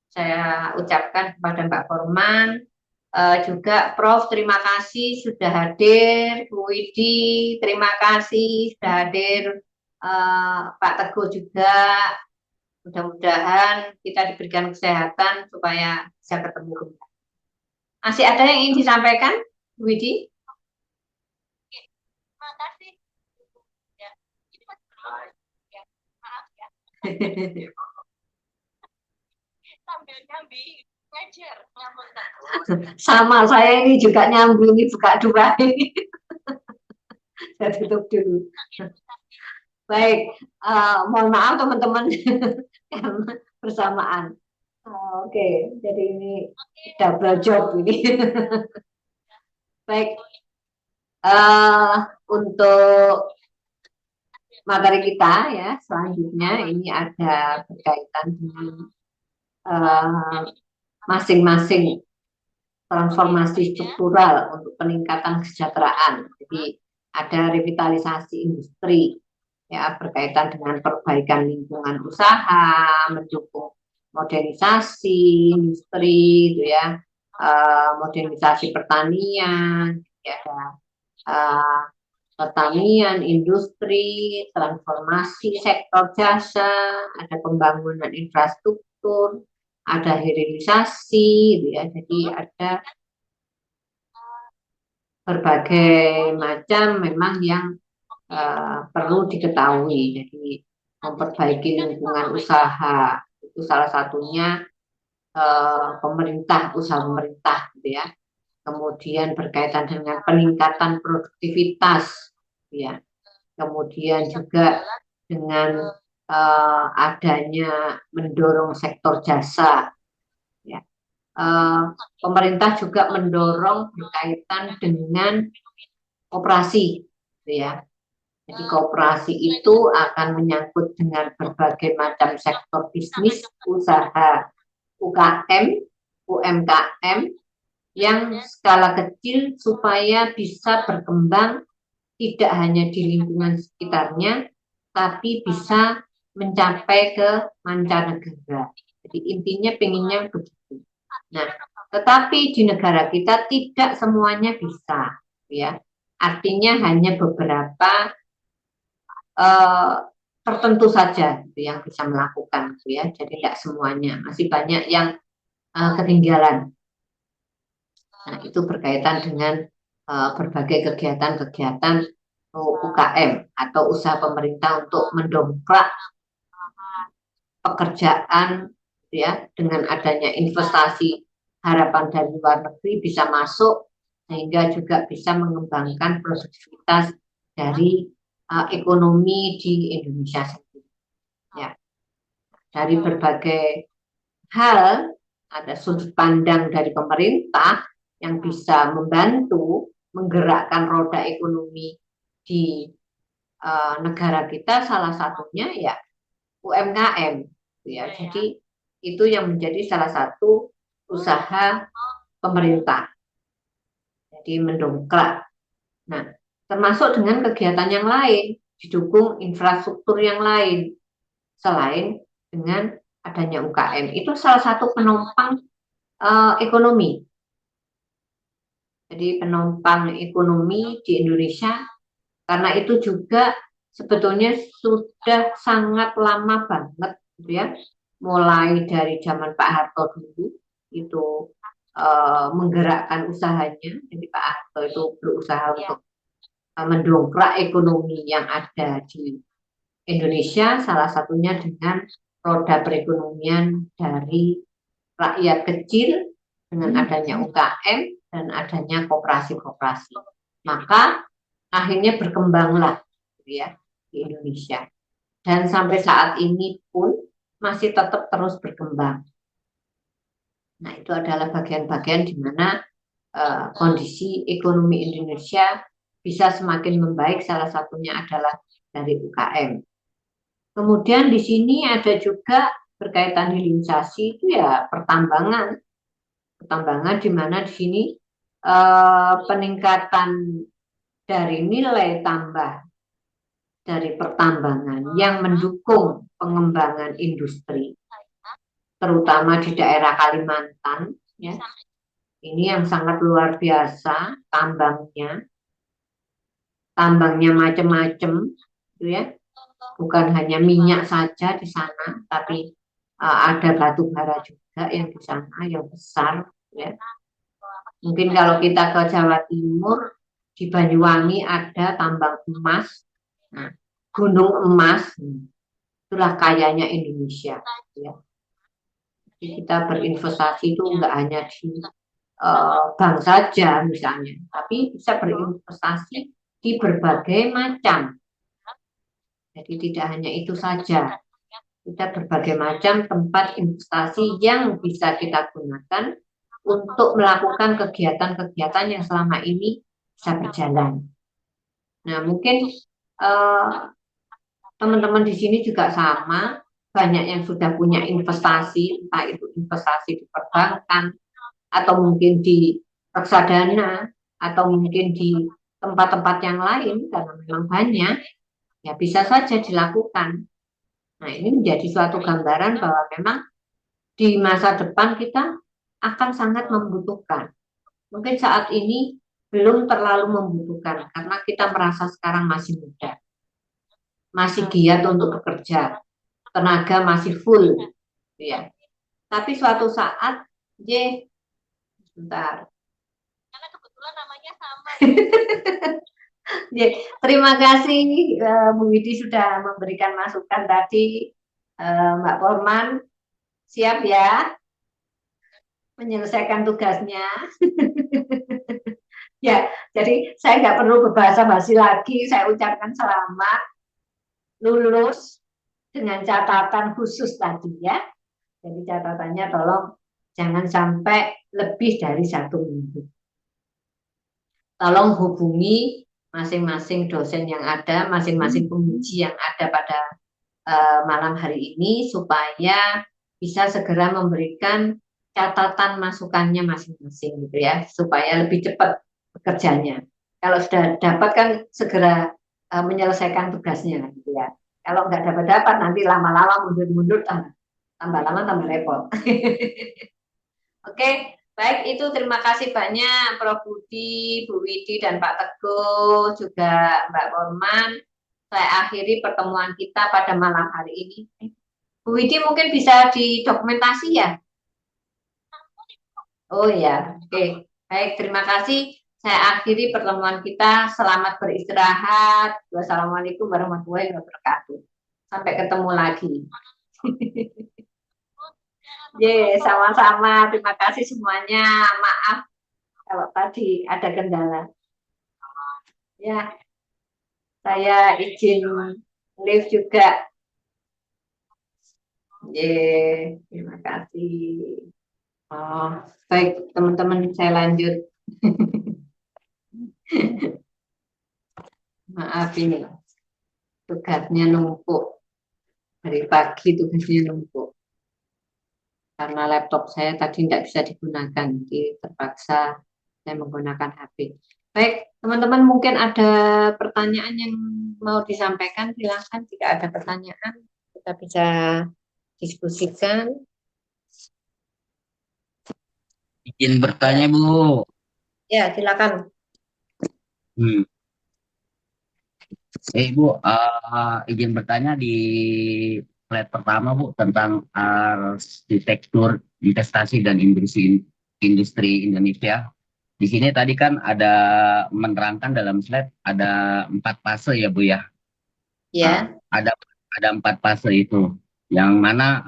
saya ucapkan kepada Mbak Forman, juga Prof. Terima kasih sudah hadir, Bu Widi terima kasih sudah hadir, Pak Teguh juga. Mudah-mudahan kita diberikan kesehatan supaya bisa ketemu kembali. Masih ada yang ingin disampaikan, Bu Widi? Terima kasih. Ya, ini masih ya, maaf ya. Sambil nyambi ngajar, nyambung. Sama saya ini juga nyambung, ini buka dua ini. Saya tutup dulu. Baik, mohon maaf teman-teman karena bersamaan. Oke, jadi ini double job ini. Baik, untuk materi kita ya selanjutnya ini ada berkaitan dengan masing-masing transformasi struktural untuk peningkatan kesejahteraan. Jadi ada revitalisasi industri ya berkaitan dengan perbaikan lingkungan usaha, mendukung modernisasi industri, gitu ya, modernisasi pertanian, ya, ada pertanian, industri, transformasi sektor jasa, ada pembangunan infrastruktur, ada hilirisasi, gitu ya. Jadi ada berbagai macam memang yang perlu diketahui. Jadi memperbaiki lingkungan usaha itu salah satunya usaha pemerintah, gitu ya. Kemudian berkaitan dengan peningkatan produktivitas, gitu ya. Kemudian juga dengan adanya mendorong sektor jasa, ya. Pemerintah juga mendorong berkaitan dengan koperasi, gitu ya. Jadi koperasi itu akan menyangkut dengan berbagai macam sektor bisnis, usaha, UKM, UMKM yang skala kecil supaya bisa berkembang tidak hanya di lingkungan sekitarnya, tapi bisa mencapai ke mancanegara. Jadi intinya pengennya begitu. Nah, tetapi di negara kita tidak semuanya bisa, ya. Artinya hanya beberapa tertentu saja gitu, yang bisa melakukan, gitu ya. Jadi tidak semuanya, masih banyak yang ketinggalan. Nah, itu berkaitan dengan berbagai kegiatan-kegiatan UKM atau usaha pemerintah untuk mendongkrak pekerjaan, gitu ya, dengan adanya investasi harapan dari luar negeri bisa masuk sehingga juga bisa mengembangkan produktivitas dari ekonomi di Indonesia sendiri. Ya, dari berbagai hal ada sudut pandang dari pemerintah yang bisa membantu menggerakkan roda ekonomi di negara kita. Salah satunya ya UMKM. ya. Jadi itu yang menjadi salah satu usaha pemerintah. Jadi mendongkrak. Nah, termasuk dengan kegiatan yang lain, didukung infrastruktur yang lain selain dengan adanya UKM. Itu salah satu penopang ekonomi. Jadi penopang ekonomi di Indonesia, karena itu juga sebetulnya sudah sangat lama banget, gitu ya. Mulai dari zaman Pak Harto dulu itu menggerakkan usahanya. Jadi Pak Harto itu berusaha untuk mendongkrak ekonomi yang ada di Indonesia, salah satunya dengan roda perekonomian dari rakyat kecil dengan adanya UKM dan adanya koperasi-koperasi. Maka akhirnya berkembanglah, gitu ya, di Indonesia. Dan sampai saat ini pun masih tetap terus berkembang. Nah, itu adalah bagian-bagian di mana kondisi ekonomi Indonesia bisa semakin membaik, salah satunya adalah dari UKM. Kemudian di sini ada juga berkaitan hilirisasi, itu ya pertambangan. Pertambangan di mana di sini peningkatan dari nilai tambah dari pertambangan yang mendukung pengembangan industri, terutama di daerah Kalimantan, ya. Ini yang sangat luar biasa, tambangnya macam-macam, gitu ya. Bukan hanya minyak saja di sana, tapi ada batu bara juga yang di sana yang besar, ya. Mungkin kalau kita ke Jawa Timur, di Banyuwangi ada tambang emas. Nah, gunung emas, itulah kayanya Indonesia, ya. Jadi kita berinvestasi itu enggak hanya di bank saja misalnya, tapi bisa berinvestasi di berbagai macam. Jadi tidak hanya itu saja, kita berbagai macam tempat investasi yang bisa kita gunakan untuk melakukan kegiatan-kegiatan yang selama ini bisa berjalan. Nah, mungkin teman-teman di sini juga sama, banyak yang sudah punya investasi, entah itu investasi di perbankan, atau mungkin di reksadana, atau mungkin di tempat-tempat yang lain, karena memang banyak, ya bisa saja dilakukan. Nah, ini menjadi suatu gambaran bahwa memang di masa depan kita akan sangat membutuhkan. Mungkin saat ini belum terlalu membutuhkan, karena kita merasa sekarang masih muda, masih giat untuk bekerja, tenaga masih full, ya. Tapi suatu saat, sebentar. Karena kebetulan namanya sama. Terima kasih Bu Widi sudah memberikan masukan tadi. Mbak Porman, siap ya menyelesaikan tugasnya. Ya, jadi saya nggak perlu berbahasa basi lagi, saya ucapkan selamat lulus dengan catatan khusus tadi ya. Jadi catatannya tolong jangan sampai lebih dari 1 minggu. Tolong hubungi masing-masing dosen yang ada, masing-masing penguji yang ada pada malam hari ini supaya bisa segera memberikan catatan masukannya masing-masing, gitu ya, supaya lebih cepat bekerjanya. Kalau sudah dapat kan segera menyelesaikan tugasnya, gitu ya. Kalau nggak dapat nanti lama-lama mundur-mundur tambah lama tambah repot. Oke, baik, itu terima kasih banyak Prof. Budi, Bu Widi, dan Pak Teguh, juga Mbak Porman. Saya akhiri pertemuan kita pada malam hari ini. Bu Widi mungkin bisa didokumentasi ya? Oh ya, oke. Baik, terima kasih. Saya akhiri pertemuan kita. Selamat beristirahat. Wassalamualaikum warahmatullahi wabarakatuh. Sampai ketemu lagi. Sama-sama. Terima kasih semuanya. Maaf kalau tadi ada kendala. Ya, saya izin live juga. Terima kasih. Oh, baik teman-teman, saya lanjut. Maaf ini tugasnya numpuk. Dari pagi tugasnya numpuk. karena laptop saya tadi tidak bisa digunakan, jadi terpaksa saya menggunakan HP. Baik, teman-teman mungkin ada pertanyaan yang mau disampaikan, silakan jika ada pertanyaan kita bisa diskusikan. Izin bertanya, Bu. Ya, silakan. Bu, izin bertanya di slide pertama, Bu, tentang arsitektur investasi dan industri Indonesia. Di sini tadi kan ada menerangkan dalam slide ada 4 fase ya, Bu ya. Ya, Ada 4 fase itu, yang mana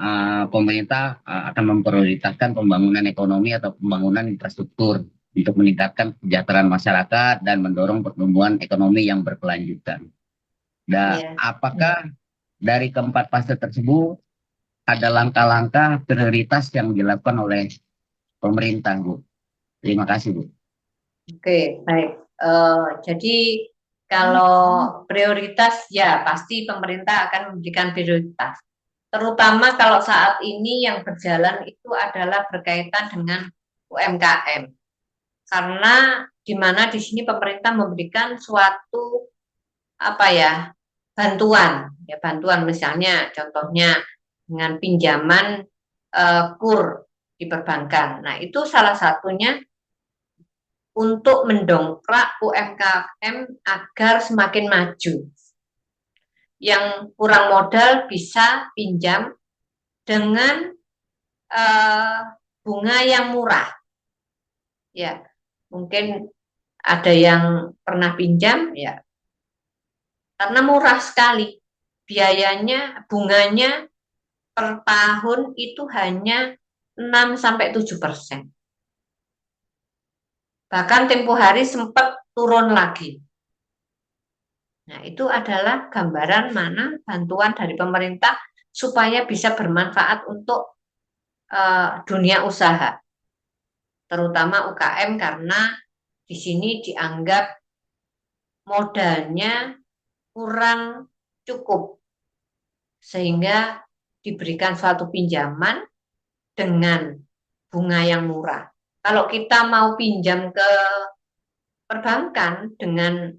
pemerintah akan memprioritaskan pembangunan ekonomi atau pembangunan infrastruktur untuk meningkatkan kesejahteraan masyarakat dan mendorong pertumbuhan ekonomi yang berkelanjutan. Dan apakah dari keempat fase tersebut ada langkah-langkah prioritas yang dilakukan oleh pemerintah, Bu? Terima kasih, Bu. Oke, baik. Jadi kalau prioritas ya pasti pemerintah akan memberikan prioritas. Terutama kalau saat ini yang berjalan itu adalah berkaitan dengan UMKM. Karena di mana di sini pemerintah memberikan suatu bantuan misalnya contohnya dengan pinjaman KUR di perbankan. Nah, itu salah satunya untuk mendongkrak UMKM agar semakin maju. Yang kurang modal bisa pinjam dengan bunga yang murah. Ya, mungkin ada yang pernah pinjam ya, karena murah sekali. Biayanya, bunganya per tahun itu hanya 6-7%. Bahkan tempo hari sempat turun lagi. Nah, itu adalah gambaran mana bantuan dari pemerintah supaya bisa bermanfaat untuk dunia usaha, terutama UKM, karena di sini dianggap modalnya kurang cukup, sehingga diberikan suatu pinjaman dengan bunga yang murah. Kalau kita mau pinjam ke perbankan dengan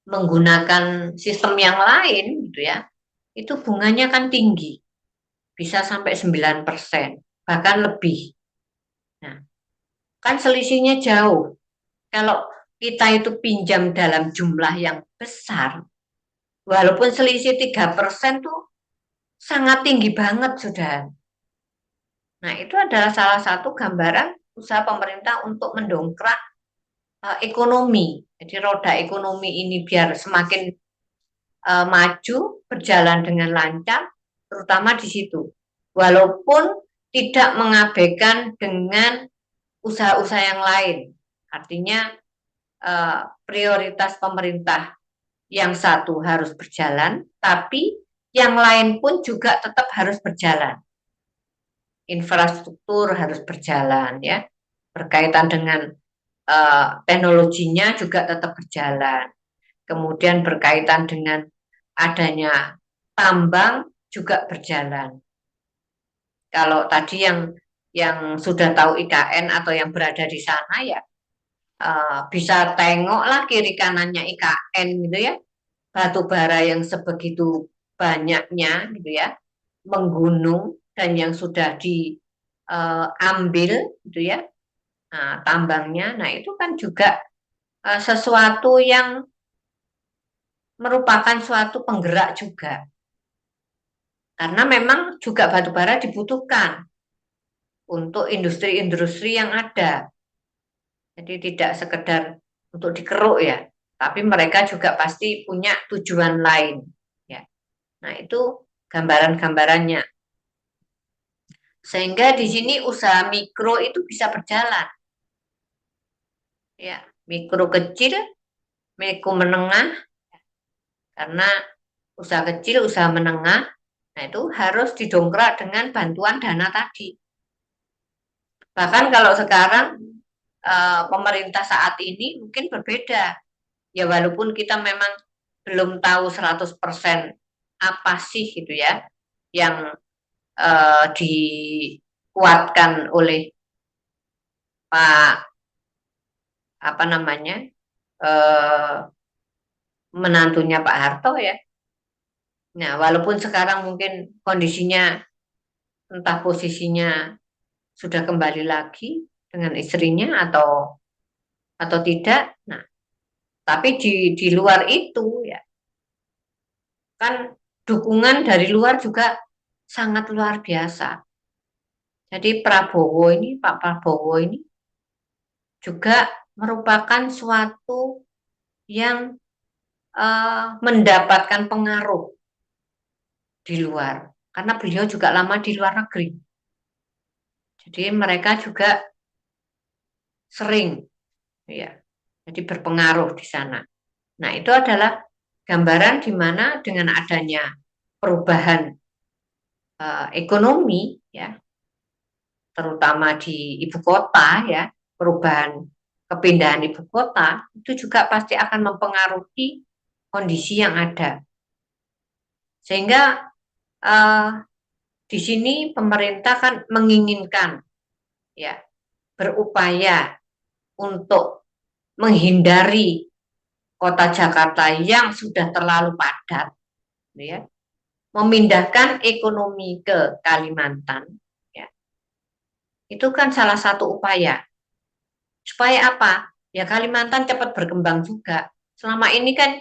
menggunakan sistem yang lain gitu ya, itu bunganya kan tinggi, bisa sampai 9%, bahkan lebih. Nah, kan selisihnya jauh. Kalau kita itu pinjam dalam jumlah yang besar, walaupun selisih 3% tuh sangat tinggi banget sudah. Nah, itu adalah salah satu gambaran usaha pemerintah untuk mendongkrak ekonomi. Jadi roda ekonomi ini biar semakin maju, berjalan dengan lancar, terutama di situ. Walaupun tidak mengabaikan dengan usaha-usaha yang lain. Artinya prioritas pemerintah yang satu harus berjalan, tapi yang lain pun juga tetap harus berjalan. Infrastruktur harus berjalan ya, berkaitan dengan teknologinya juga tetap berjalan. Kemudian berkaitan dengan adanya tambang juga berjalan. Kalau tadi yang sudah tahu IKN atau yang berada di sana ya bisa tengoklah kiri kanannya IKN gitu ya, batu bara yang sebegitu banyaknya gitu ya, menggunung dan yang sudah diambil gitu ya, tambangnya. Nah, itu kan juga sesuatu yang merupakan suatu penggerak juga. Karena memang juga batu bara dibutuhkan untuk industri-industri yang ada. Jadi tidak sekedar untuk dikeruk ya, tapi mereka juga pasti punya tujuan lain. Ya. Nah, itu gambaran-gambarannya. Sehingga di sini usaha mikro itu bisa berjalan. Ya, mikro kecil, mikro menengah, karena usaha kecil, usaha menengah, nah itu harus didongkrak dengan bantuan dana tadi. Bahkan kalau sekarang pemerintah saat ini mungkin berbeda. Ya walaupun kita memang belum tahu 100% apa sih gitu ya yang dikuatkan oleh Pak apa namanya menantunya Pak Harto ya. Nah, walaupun sekarang mungkin kondisinya entah posisinya sudah kembali lagi dengan istrinya atau tidak. Nah, tapi di luar itu ya kan dukungan dari luar juga sangat luar biasa. Jadi Pak Prabowo ini juga merupakan suatu yang mendapatkan pengaruh di luar karena beliau juga lama di luar negeri. Jadi mereka juga sering ya, jadi berpengaruh di sana. Nah, itu adalah gambaran di mana dengan adanya perubahan ekonomi ya, terutama di ibu kota ya, perubahan kepindahan ibu kota itu juga pasti akan mempengaruhi kondisi yang ada. Sehingga di sini pemerintah kan menginginkan ya berupaya untuk menghindari kota Jakarta yang sudah terlalu padat ya, memindahkan ekonomi ke Kalimantan ya. Itu kan salah satu upaya. Supaya apa? Ya Kalimantan cepat berkembang juga. Selama ini kan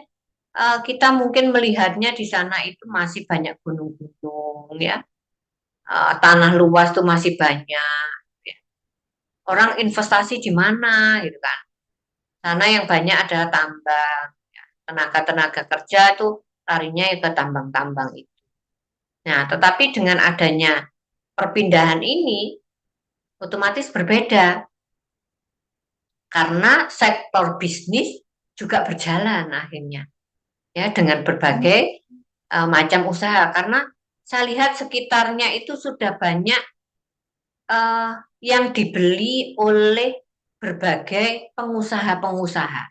kita mungkin melihatnya di sana itu masih banyak gunung-gunung ya. Tanah luas tuh masih banyak. Ya. Orang investasi di mana gitu kan. Sana yang banyak adalah tambang. Ya. Tenaga-tenaga kerja itu larinya ke tambang-tambang itu. Nah, tetapi dengan adanya perpindahan ini otomatis berbeda. Karena sektor bisnis juga berjalan akhirnya. Ya, dengan berbagai macam usaha. Karena saya lihat sekitarnya itu sudah banyak yang dibeli oleh berbagai pengusaha-pengusaha.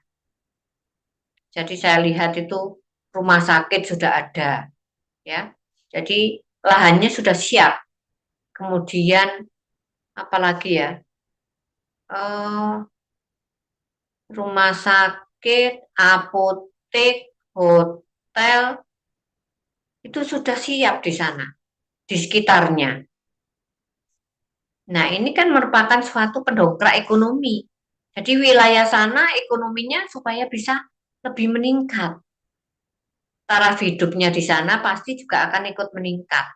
Jadi saya lihat itu rumah sakit sudah ada, ya. Jadi lahannya sudah siap. Kemudian apalagi ya, rumah sakit, apotek, hotel itu sudah siap di sana, di sekitarnya. Nah, ini kan merupakan suatu pendongkrak ekonomi. Jadi wilayah sana ekonominya supaya bisa lebih meningkat. Taraf hidupnya di sana pasti juga akan ikut meningkat.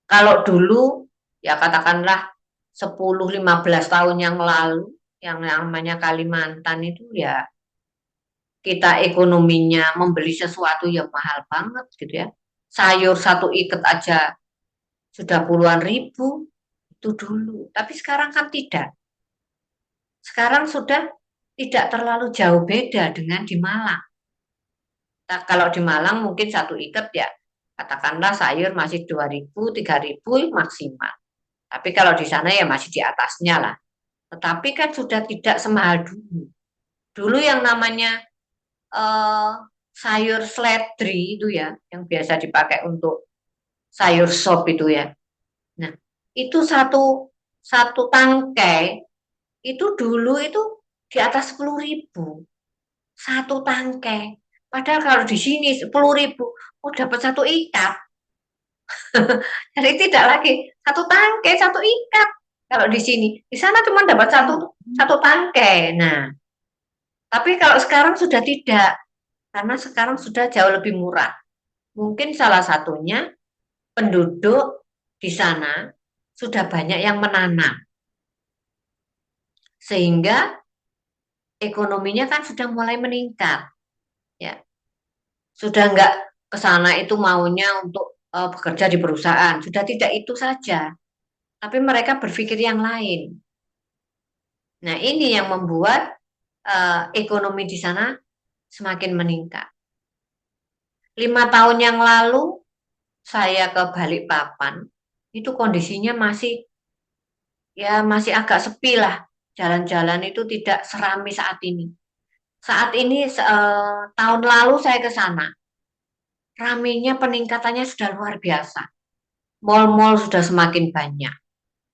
Kalau dulu, ya katakanlah 10-15 tahun yang lalu, yang namanya Kalimantan itu ya, kita ekonominya membeli sesuatu yang mahal banget gitu ya. Sayur satu ikat aja sudah puluhan ribu, itu dulu. Tapi sekarang kan tidak. Sekarang sudah tidak terlalu jauh beda dengan di Malang. Nah, kalau di Malang mungkin satu ikat ya, katakanlah sayur masih 2.000, 3.000 maksimal. Tapi kalau di sana ya masih di atasnya lah. Tetapi kan sudah tidak semahal dulu. Dulu yang namanya sayur seledri itu ya, yang biasa dipakai untuk sayur sop itu ya. Nah, itu satu tangkai itu dulu itu di atas 10.000 satu tangkai. Padahal kalau di sini 10.000, oh dapat satu ikat. Jadi tidak lagi satu tangkai, satu ikat. Kalau di sana cuma dapat satu tangkai. Nah, tapi kalau sekarang sudah tidak, karena sekarang sudah jauh lebih murah. Mungkin salah satunya penduduk di sana sudah banyak yang menanam. Sehingga ekonominya kan sudah mulai meningkat. Ya. Sudah enggak ke sana itu maunya untuk bekerja di perusahaan. Sudah tidak itu saja. Tapi mereka berpikir yang lain. Nah, ini yang membuat ekonomi di sana semakin meningkat. 5 tahun yang lalu saya ke Balikpapan, itu kondisinya masih agak sepi lah. Jalan-jalan itu tidak serami saat ini. Saat ini tahun lalu saya ke sana, ramainya peningkatannya sudah luar biasa. Mal-mal sudah semakin banyak,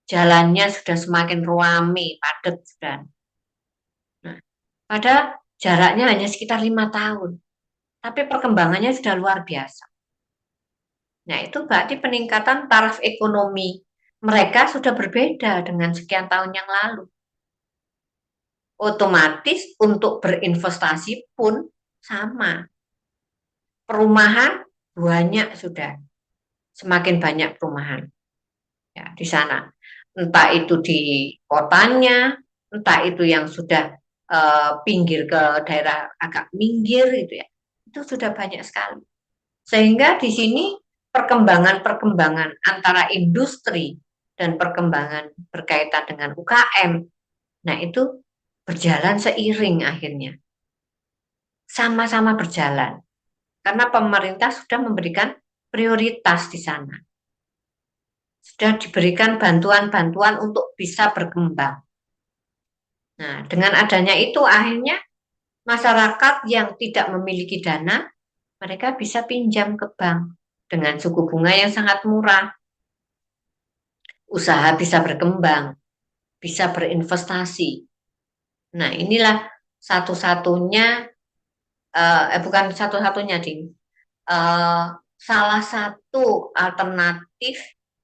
jalannya sudah semakin ramai, padat sudah. Nah, padahal jaraknya hanya sekitar 5 tahun, tapi perkembangannya sudah luar biasa. Nah, itu berarti peningkatan taraf ekonomi mereka sudah berbeda dengan sekian tahun yang lalu. Otomatis untuk berinvestasi pun sama. Perumahan banyak sudah, semakin banyak perumahan ya di sana. Entah itu di kotanya, entah itu yang sudah pinggir ke daerah agak minggir gitu ya. Itu sudah banyak sekali. Sehingga di sini perkembangan-perkembangan antara industri dan perkembangan berkaitan dengan UKM, nah itu berjalan seiring akhirnya. Sama-sama berjalan. Karena pemerintah sudah memberikan prioritas di sana. Sudah diberikan bantuan-bantuan untuk bisa berkembang. Nah, dengan adanya itu akhirnya masyarakat yang tidak memiliki dana, mereka bisa pinjam ke bank dengan suku bunga yang sangat murah. Usaha bisa berkembang, bisa berinvestasi. Nah, inilah satu-satunya, bukan satu-satunya, Ding. Salah satu alternatif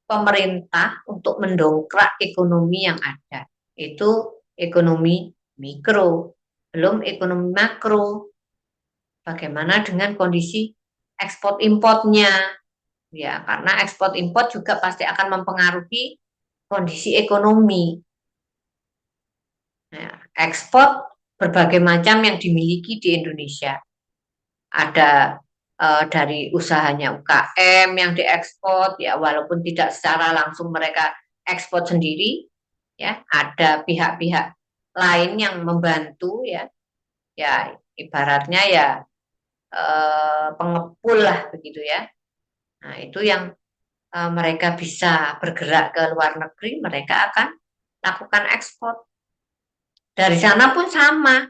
pemerintah untuk mendongkrak ekonomi yang ada. Itu ekonomi mikro, belum ekonomi makro. Bagaimana dengan kondisi ekspor importnya? Ya, karena ekspor import juga pasti akan mempengaruhi kondisi ekonomi. Nah, ekspor berbagai macam yang dimiliki di Indonesia. Ada dari usahanya UKM yang diekspor, ya walaupun tidak secara langsung mereka ekspor sendiri, ya ada pihak-pihak lain yang membantu, ya ibaratnya ya pengepul lah begitu ya. Nah itu yang mereka bisa bergerak ke luar negeri, mereka akan lakukan ekspor. Dari sana pun sama,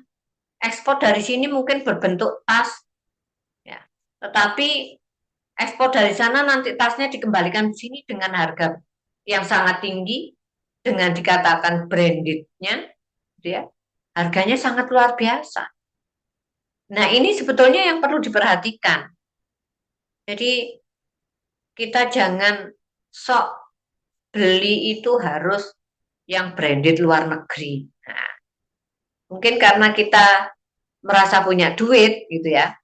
ekspor dari sini mungkin berbentuk tas, ya. Tetapi ekspor dari sana nanti tasnya dikembalikan ke sini dengan harga yang sangat tinggi, dengan dikatakan brandednya, ya, harganya sangat luar biasa. Nah ini sebetulnya yang perlu diperhatikan. Jadi kita jangan sok beli itu harus yang branded luar negeri. Nah, mungkin karena kita merasa punya duit gitu ya,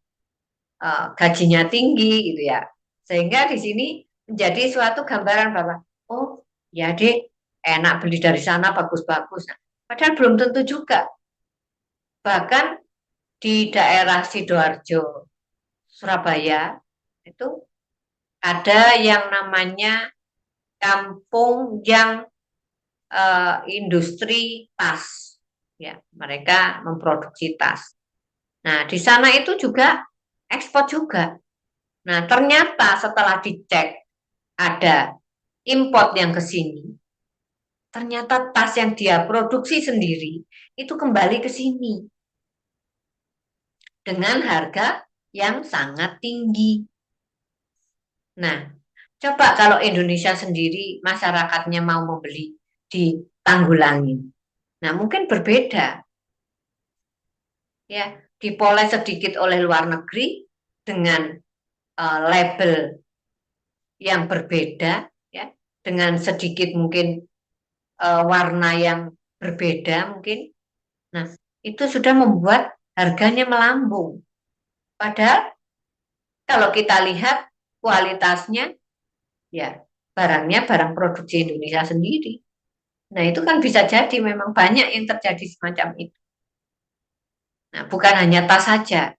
gajinya tinggi gitu ya, sehingga di sini menjadi suatu gambaran bahwa oh ya deh enak beli dari sana bagus-bagus. Nah, padahal belum tentu juga. Bahkan di daerah Sidoarjo, Surabaya itu ada yang namanya kampung yang industri tas, ya mereka memproduksi tas. Nah di sana itu juga ekspor juga. Nah ternyata setelah dicek ada import yang ke sini, ternyata tas yang dia produksi sendiri itu kembali ke sini dengan harga yang sangat tinggi. Nah coba kalau Indonesia sendiri masyarakatnya mau membeli di Tanggulangi. Nah, mungkin berbeda. Ya, dipoles sedikit oleh luar negeri dengan label yang berbeda, ya, dengan sedikit mungkin warna yang berbeda mungkin. Nah, itu sudah membuat harganya melambung. Padahal kalau kita lihat kualitasnya, ya barangnya barang produksi Indonesia sendiri. Nah, itu kan bisa jadi memang banyak yang terjadi semacam itu. Nah, bukan hanya tas saja,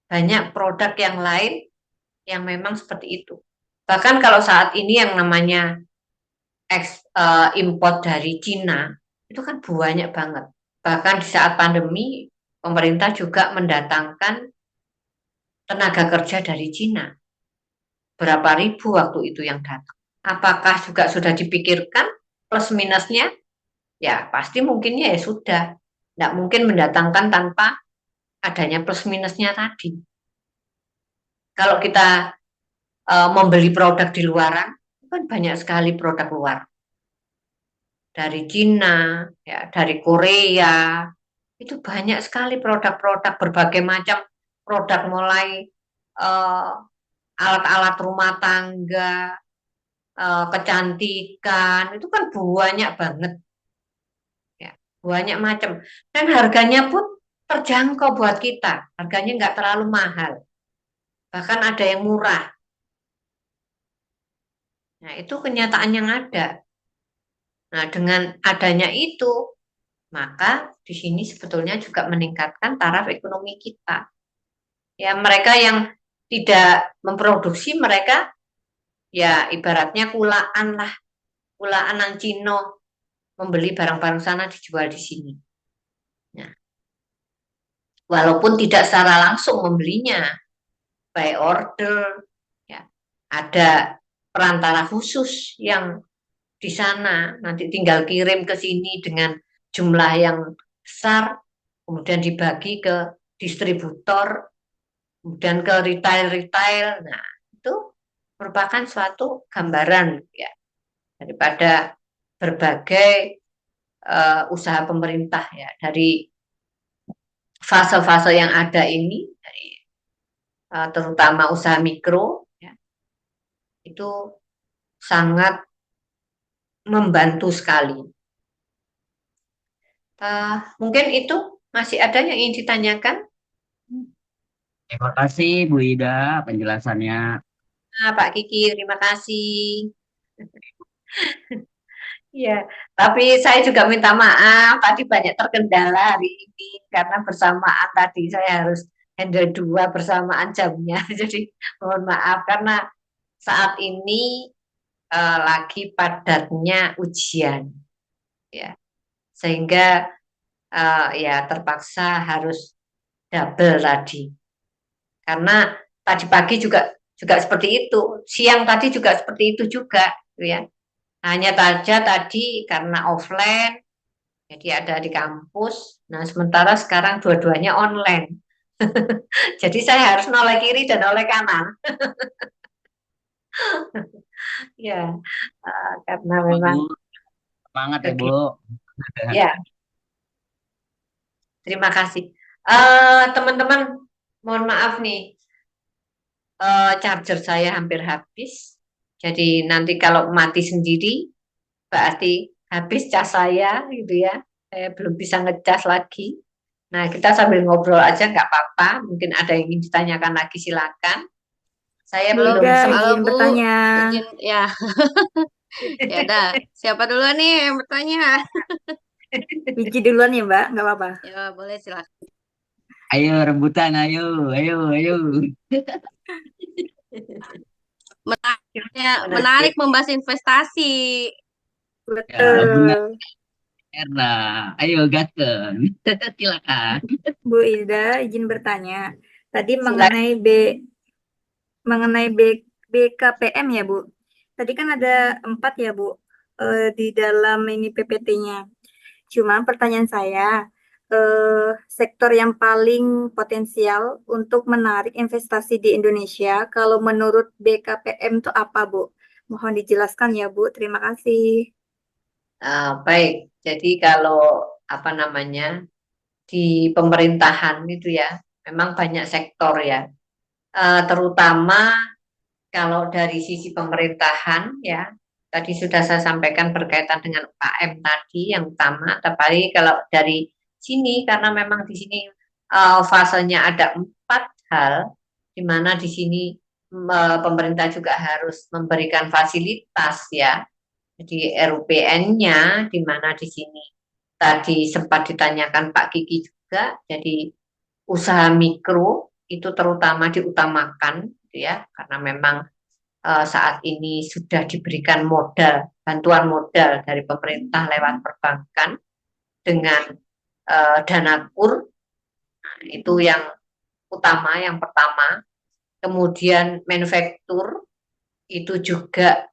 banyak produk yang lain yang memang seperti itu. Bahkan kalau saat ini yang namanya import dari Cina, itu kan banyak banget. Bahkan di saat pandemi, pemerintah juga mendatangkan tenaga kerja dari Cina. Berapa ribu waktu itu yang datang. Apakah juga sudah dipikirkan plus minusnya? Ya pasti mungkinnya ya sudah. Tidak mungkin mendatangkan tanpa adanya plus minusnya tadi. Kalau kita membeli produk di luaran, kan banyak sekali produk luar dari Cina, ya, dari Korea, itu banyak sekali produk-produk berbagai macam produk mulai eh, alat-alat rumah tangga, kecantikan, itu kan banyak banget, ya, banyak macam. Dan harganya pun terjangkau buat kita, harganya nggak terlalu mahal, bahkan ada yang murah. Nah, itu kenyataan yang ada. Nah, dengan adanya itu, maka di sini sebetulnya juga meningkatkan taraf ekonomi kita. Ya, mereka yang tidak memproduksi, mereka ya ibaratnya kulaan lah, kulaan nang Cino membeli barang-barang sana dijual di sini. Nah, walaupun tidak secara langsung membelinya, by order, ya, ada perantara khusus yang di sana nanti tinggal kirim ke sini dengan jumlah yang besar, kemudian dibagi ke distributor, kemudian ke retail-retail. Nah, itu merupakan suatu gambaran ya daripada berbagai usaha pemerintah ya, dari fase-fase yang ada ini, dari terutama usaha mikro ya, itu sangat membantu sekali. Mungkin itu masih ada yang ingin ditanyakan? Terima kasih Bu Ida penjelasannya. Nah, Pak Kiki, terima kasih. Ya, tapi saya juga minta maaf, tadi banyak terkendala hari ini karena bersamaan tadi saya harus handle dua bersamaan jamnya. Jadi mohon maaf karena saat ini lagi padatnya ujian, ya, sehingga ya terpaksa harus double tadi. Karena tadi pagi juga seperti itu, siang tadi juga seperti itu juga, ya. Hanya saja tadi karena offline, jadi ada di kampus. Nah, sementara sekarang dua-duanya online. Jadi saya harus noleh kiri dan noleh kanan. Ya, karena memang Bu, semangat ya Bu. ya, terima kasih. Teman-teman, mohon maaf nih, charger saya hampir habis. Jadi nanti kalau mati sendiri, berarti habis cas saya gitu ya. Saya belum bisa ngecas lagi. Nah, kita sambil ngobrol aja nggak apa-apa. Mungkin ada yang ingin ditanyakan lagi, silakan. Saya Bu belum Ida sempat. izin bertanya. Izin, ya. Ya udah, siapa duluan nih yang bertanya? Wiji duluan ya Mbak, nggak apa-apa. Ya, boleh silakan. Ayo rebutan, ayo. Menarik membahas investasi. Ya, benar. Betul. Ayo gasken. Silakan. Bu Ida izin bertanya. Tadi Silakan. mengenai BKPM ya Bu. Tadi kan ada 4 ya Bu di dalam ini PPT-nya. Cuma pertanyaan saya, sektor yang paling potensial untuk menarik investasi di Indonesia, kalau menurut BKPM itu apa Bu? Mohon dijelaskan ya Bu. Terima kasih. Baik, jadi kalau apa namanya di pemerintahan itu ya, memang banyak sektor ya. Terutama kalau dari sisi pemerintahan ya, tadi sudah saya sampaikan berkaitan dengan UKM tadi yang utama. Tapi kalau dari sini karena memang di sini fasenya ada 4 hal, di mana di sini pemerintah juga harus memberikan fasilitas ya. Jadi RUPN-nya di mana di sini tadi sempat ditanyakan Pak Kiki juga. Jadi usaha mikro itu terutama diutamakan gitu ya, karena memang saat ini sudah diberikan modal, bantuan modal dari pemerintah lewat perbankan dengan dana kur. Nah, itu yang utama, yang pertama. Kemudian manufaktur itu juga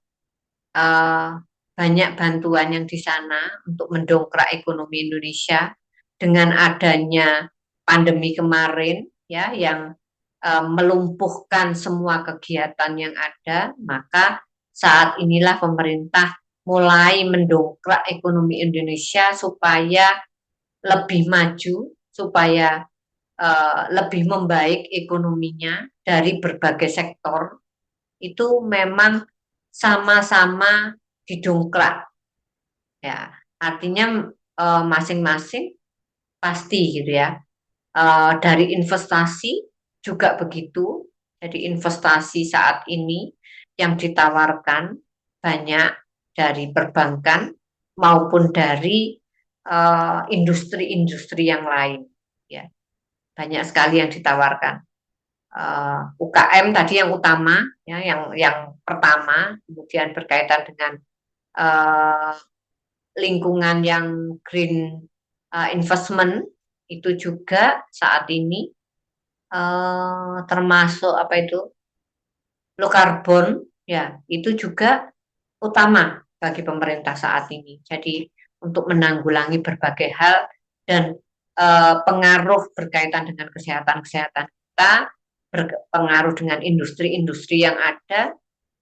banyak bantuan yang di sana untuk mendongkrak ekonomi Indonesia dengan adanya pandemi kemarin ya, yang melumpuhkan semua kegiatan yang ada, maka saat inilah pemerintah mulai mendongkrak ekonomi Indonesia supaya lebih maju, supaya lebih membaik ekonominya dari berbagai sektor, itu memang sama-sama didongkrak. Ya, artinya masing-masing pasti gitu ya. Dari investasi juga begitu. Jadi investasi saat ini yang ditawarkan banyak dari perbankan maupun dari industri-industri yang lain. Ya, banyak sekali yang ditawarkan. UKM tadi yang utama, ya, yang pertama, kemudian berkaitan dengan lingkungan yang green investment itu juga saat ini termasuk apa itu low carbon, ya itu juga utama bagi pemerintah saat ini. Jadi untuk menanggulangi berbagai hal dan pengaruh berkaitan dengan kesehatan kita, berpengaruh dengan industri-industri yang ada.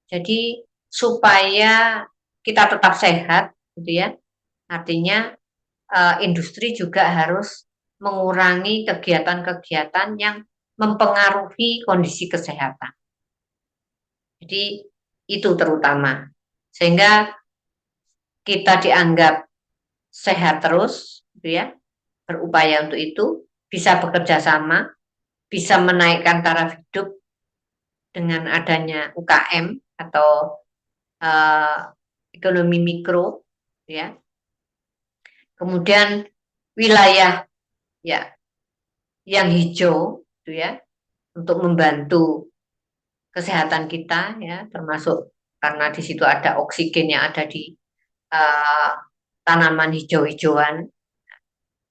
Jadi supaya kita tetap sehat, gitu ya. Artinya industri juga harus mengurangi kegiatan-kegiatan yang mempengaruhi kondisi kesehatan. Jadi itu terutama. Sehingga kita dianggap sehat terus, gitu ya, berupaya untuk itu, bisa bekerja sama, bisa menaikkan taraf hidup dengan adanya UKM atau ekonomi mikro, ya. Kemudian wilayah ya yang hijau, gitu ya, untuk membantu kesehatan kita, ya, termasuk karena di situ ada oksigen yang ada di tanaman hijau-hijauan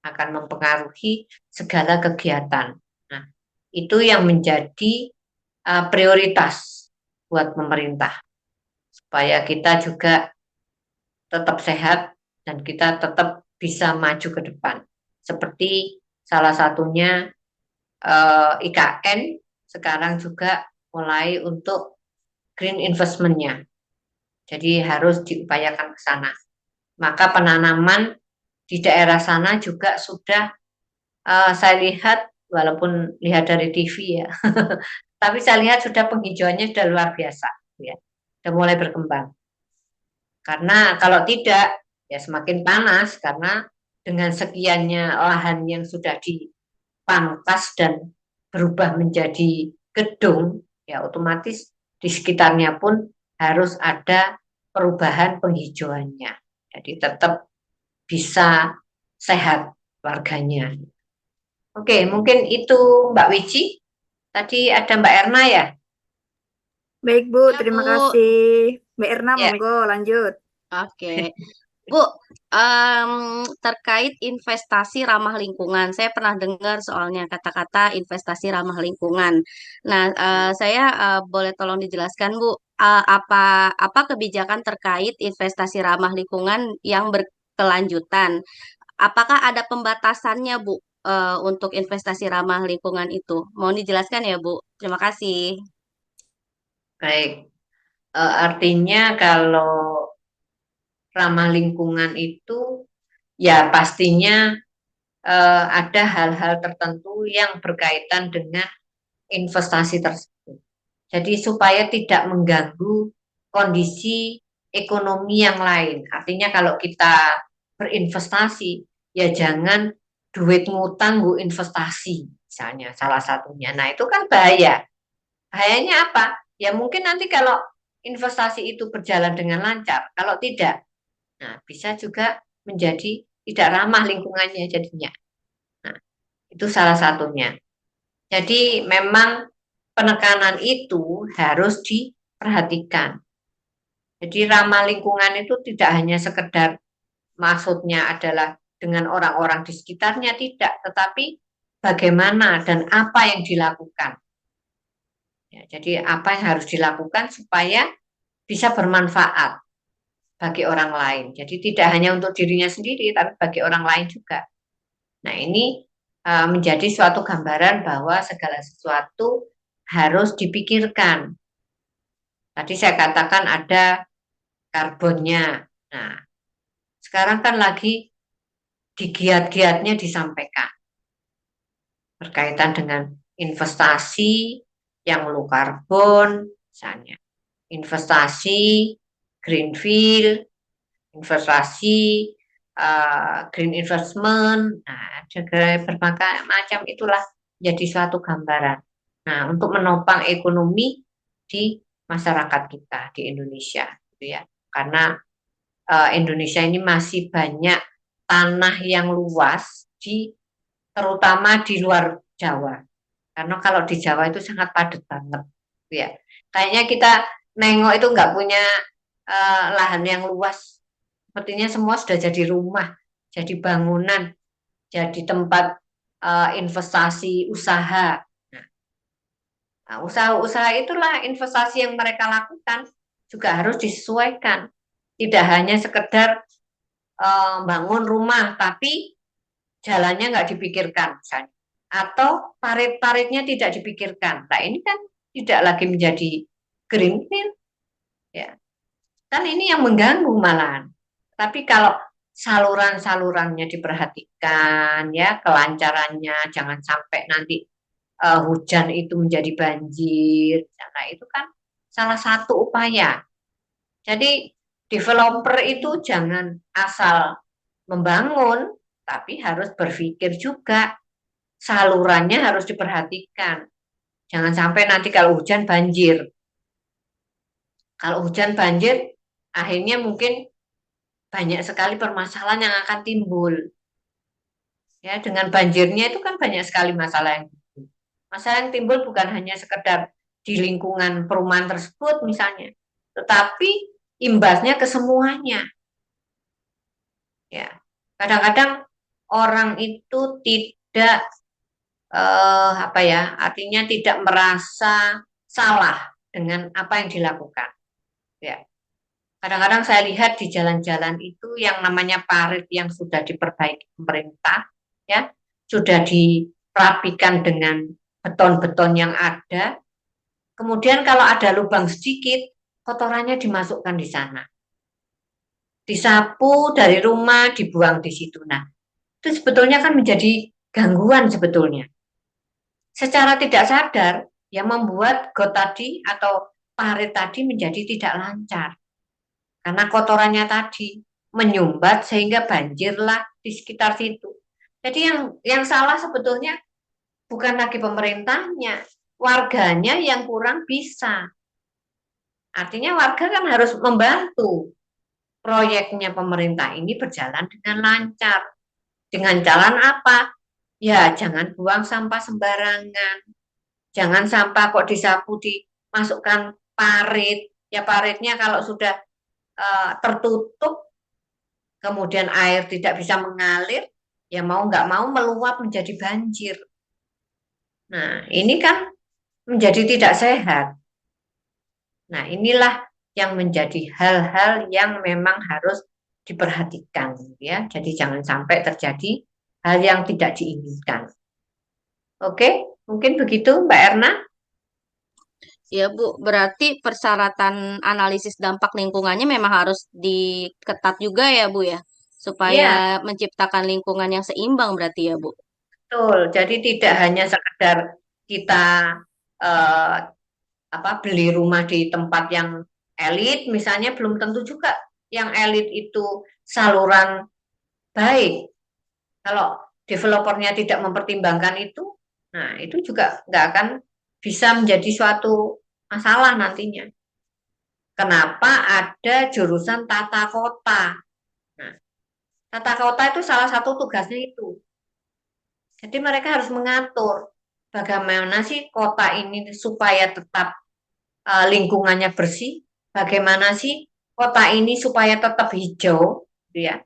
akan mempengaruhi segala kegiatan. Nah, itu yang menjadi prioritas buat pemerintah supaya kita juga tetap sehat dan kita tetap bisa maju ke depan. Seperti salah satunya IKN sekarang juga mulai untuk green investment-nya. Jadi harus diupayakan ke sana. Maka penanaman di daerah sana juga sudah saya lihat, walaupun lihat dari TV ya, tapi saya lihat sudah penghijauannya sudah luar biasa, ya, sudah mulai berkembang. Karena kalau tidak, ya semakin panas karena dengan sekiannya lahan yang sudah dipangkas dan berubah menjadi gedung, ya otomatis di sekitarnya pun harus ada perubahan penghijauannya. Jadi tetap bisa sehat warganya. Oke, mungkin itu Mbak Wiji. Tadi ada Mbak Erna ya? Baik, Bu. Ya, Terima Bu. kasih. Mbak Erna, Ya. monggo lanjut. Oke. Bu, terkait investasi ramah lingkungan, saya pernah dengar soalnya kata-kata investasi ramah lingkungan. Nah, saya boleh tolong dijelaskan, Bu, apa kebijakan terkait investasi ramah lingkungan yang berkelanjutan? Apakah ada pembatasannya, Bu, untuk investasi ramah lingkungan itu? Mohon dijelaskan ya, Bu. Terima kasih. Baik. Artinya kalau ramah lingkungan itu ya pastinya ada hal-hal tertentu yang berkaitan dengan investasi tersebut. Jadi supaya tidak mengganggu kondisi ekonomi yang lain. Artinya kalau kita berinvestasi, ya jangan duit ngutang bu investasi, misalnya salah satunya. Nah itu kan bahaya. Bahayanya apa? Ya mungkin nanti kalau investasi itu berjalan dengan lancar, kalau tidak, nah bisa juga menjadi tidak ramah lingkungannya jadinya. Nah, itu salah satunya. Jadi memang penekanan itu harus diperhatikan. Jadi ramah lingkungan itu tidak hanya sekedar maksudnya adalah dengan orang-orang di sekitarnya, tidak, tetapi bagaimana dan apa yang dilakukan. Ya, jadi apa yang harus dilakukan supaya bisa bermanfaat bagi orang lain. Jadi tidak hanya untuk dirinya sendiri, tapi bagi orang lain juga. Nah ini menjadi suatu gambaran bahwa segala sesuatu harus dipikirkan. Tadi saya katakan ada karbonnya. Nah, sekarang kan lagi digiat-giatnya disampaikan berkaitan dengan investasi yang low karbon, misalnya investasi greenfield, investasi green investment, nah berbagai macam itulah jadi suatu gambaran. Nah, untuk menopang ekonomi di masyarakat kita di Indonesia, gitu ya, karena Indonesia ini masih banyak tanah yang luas terutama di luar Jawa. Karena kalau di Jawa itu sangat padat banget, gitu ya. Kayaknya kita nengok itu nggak punya lahan yang luas. Sepertinya semua sudah jadi rumah, jadi bangunan, jadi tempat investasi usaha. Nah, usaha-usaha itulah investasi yang mereka lakukan juga harus disesuaikan. Tidak hanya sekedar bangun rumah, tapi jalannya nggak dipikirkan, misalnya. Atau parit-paritnya tidak dipikirkan. Nah, ini kan tidak lagi menjadi greenfield, ya. Kan ini yang mengganggu malahan. Tapi kalau saluran-salurannya diperhatikan, ya, kelancarannya, jangan sampai nanti hujan itu menjadi banjir. Nah, itu kan salah satu upaya. Jadi developer itu jangan asal membangun, tapi harus berpikir juga. Salurannya harus diperhatikan. Jangan sampai nanti kalau hujan banjir. Kalau hujan banjir, akhirnya mungkin banyak sekali permasalahan yang akan timbul. Ya, dengan banjirnya itu kan banyak sekali masalah yang timbul. Masalah yang timbul bukan hanya sekedar di lingkungan perumahan tersebut misalnya, tetapi imbasnya ke semuanya. Ya, kadang-kadang orang itu tidak artinya tidak merasa salah dengan apa yang dilakukan. Ya, kadang-kadang saya lihat di jalan-jalan itu yang namanya parit yang sudah diperbaiki pemerintah, ya, sudah dirapikan dengan beton-beton yang ada. Kemudian kalau ada lubang sedikit, kotorannya dimasukkan di sana. Disapu dari rumah, dibuang di situ. Nah, itu sebetulnya kan menjadi gangguan sebetulnya. Secara tidak sadar, yang membuat got tadi atau parit tadi menjadi tidak lancar. Karena kotorannya tadi menyumbat sehingga banjirlah di sekitar situ. Jadi yang salah sebetulnya bukan lagi pemerintahnya, warganya yang kurang bisa. Artinya warga kan harus membantu proyeknya pemerintah ini berjalan dengan lancar. Dengan jalan apa? Ya, jangan buang sampah sembarangan. Jangan sampah kok disapu dimasukkan parit. Ya paritnya kalau sudah tertutup, kemudian air tidak bisa mengalir, ya mau nggak mau meluap menjadi banjir. Nah, ini kan menjadi tidak sehat. Nah, inilah yang menjadi hal-hal yang memang harus diperhatikan, ya. Jadi jangan sampai terjadi hal yang tidak diinginkan. Oke, mungkin begitu, Mbak Erna. Ya Bu, berarti persyaratan analisis dampak lingkungannya memang harus diketat juga ya Bu ya, Iya, supaya menciptakan lingkungan yang seimbang berarti ya Bu. betul. Jadi tidak hanya sekedar kita eh, beli rumah di tempat yang elit, misalnya belum tentu juga yang elit itu saluran baik. Kalau developernya tidak mempertimbangkan itu, nah itu juga nggak akan bisa menjadi suatu masalah nantinya. Kenapa ada jurusan tata kota? Nah, tata kota itu salah satu tugasnya itu. Jadi mereka harus mengatur bagaimana sih kota ini supaya tetap lingkungannya bersih, bagaimana sih kota ini supaya tetap hijau, gitu ya.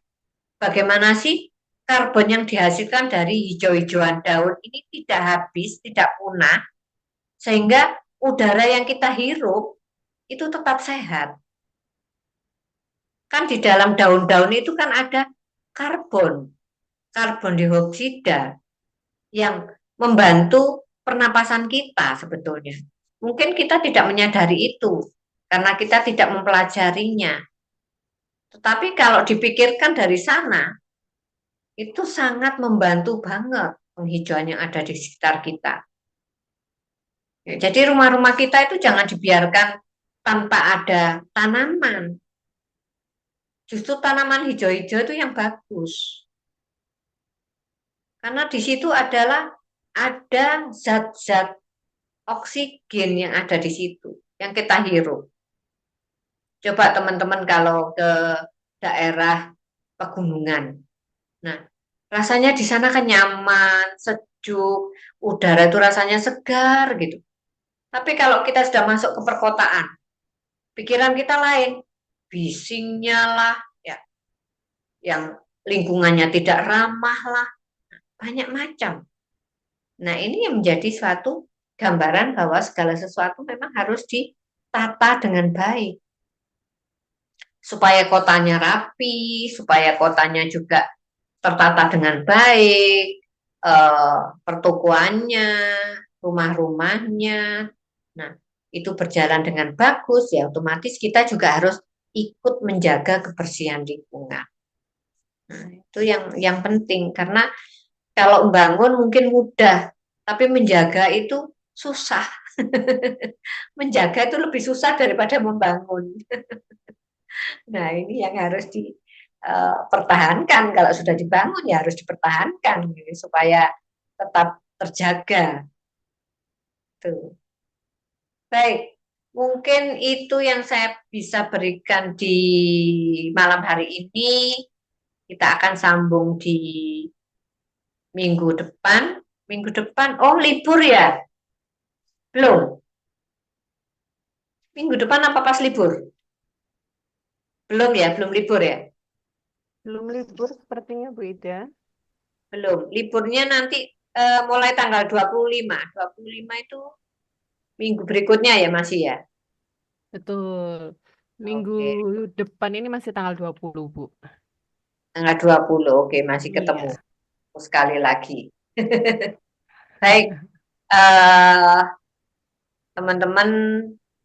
Bagaimana sih karbon yang dihasilkan dari hijau-hijauan daun ini tidak habis, tidak punah, sehingga udara yang kita hirup itu tetap sehat. Kan di dalam daun-daun itu kan ada karbon dioksida yang membantu pernapasan kita sebetulnya. Mungkin kita tidak menyadari itu. karena kita tidak mempelajarinya. Tetapi kalau dipikirkan dari sana, itu sangat membantu banget penghijauan yang ada di sekitar kita. Ya, jadi rumah-rumah kita itu jangan dibiarkan tanpa ada tanaman. Justru tanaman hijau-hijau itu yang bagus. Karena di situ adalah ada zat-zat oksigen yang ada di situ, yang kita hirup. Coba teman-teman kalau ke daerah pegunungan. Nah, rasanya di sana kan nyaman, sejuk, udara itu rasanya segar gitu. Tapi kalau kita sudah masuk ke perkotaan, pikiran kita lain, bisingnya lah, ya, yang lingkungannya tidak ramah lah, banyak macam. Nah, ini yang menjadi suatu gambaran bahwa segala sesuatu memang harus ditata dengan baik. Supaya kotanya rapi, supaya kotanya juga tertata dengan baik, pertokoannya, rumah-rumahnya. Nah, itu berjalan dengan bagus, ya otomatis kita juga harus ikut menjaga kebersihan lingkungan. Nah, itu yang penting, karena kalau membangun mungkin mudah, tapi menjaga itu susah. Menjaga itu lebih susah daripada membangun. Nah, ini yang harus dipertahankan. Kalau sudah dibangun ya harus dipertahankan supaya tetap terjaga. Tuh. Baik, mungkin itu yang saya bisa berikan di malam hari ini. Kita akan sambung di minggu depan. Minggu depan, oh libur ya? Belum. Minggu depan apa pas libur? Belum ya, belum libur ya? Belum libur sepertinya Bu Ida. Belum. Liburnya nanti mulai tanggal 25. 25 itu minggu berikutnya ya masih ya? Betul. Minggu Oke. depan ini masih tanggal 20, Bu. Tanggal 20, oke, masih ketemu Iya. sekali lagi. Baik, eh, teman-teman,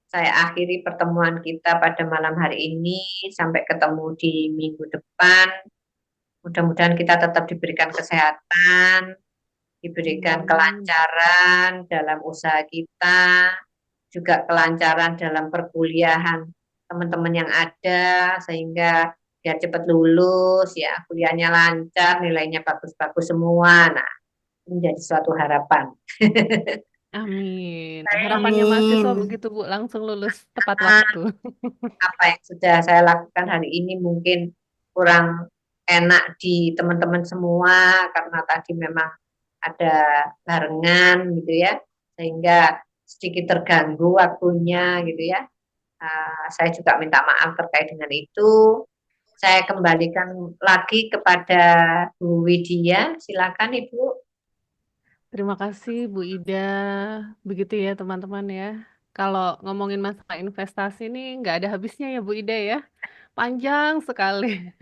saya akhiri pertemuan kita pada malam hari ini. Sampai ketemu di minggu depan. Mudah-mudahan kita tetap diberikan kesehatan, diberikan kelancaran dalam usaha kita, juga kelancaran dalam perkuliahan teman-teman yang ada, sehingga biar cepat lulus, ya kuliahnya lancar, nilainya bagus-bagus semua. Nah, menjadi suatu harapan. Amin. Harapannya mahasiswa Amin. begitu Bu, langsung lulus tepat waktu. Apa yang sudah saya lakukan hari ini mungkin kurang enak di teman-teman semua karena tadi memang ada barengan gitu ya, sehingga sedikit terganggu waktunya gitu ya. Saya juga minta maaf terkait dengan itu. Saya kembalikan lagi kepada Bu Widya. Silakan Ibu. Terima kasih Bu Ida. Begitu ya teman-teman ya. Kalau ngomongin masalah investasi ini nggak ada habisnya ya Bu Ida ya. Panjang sekali.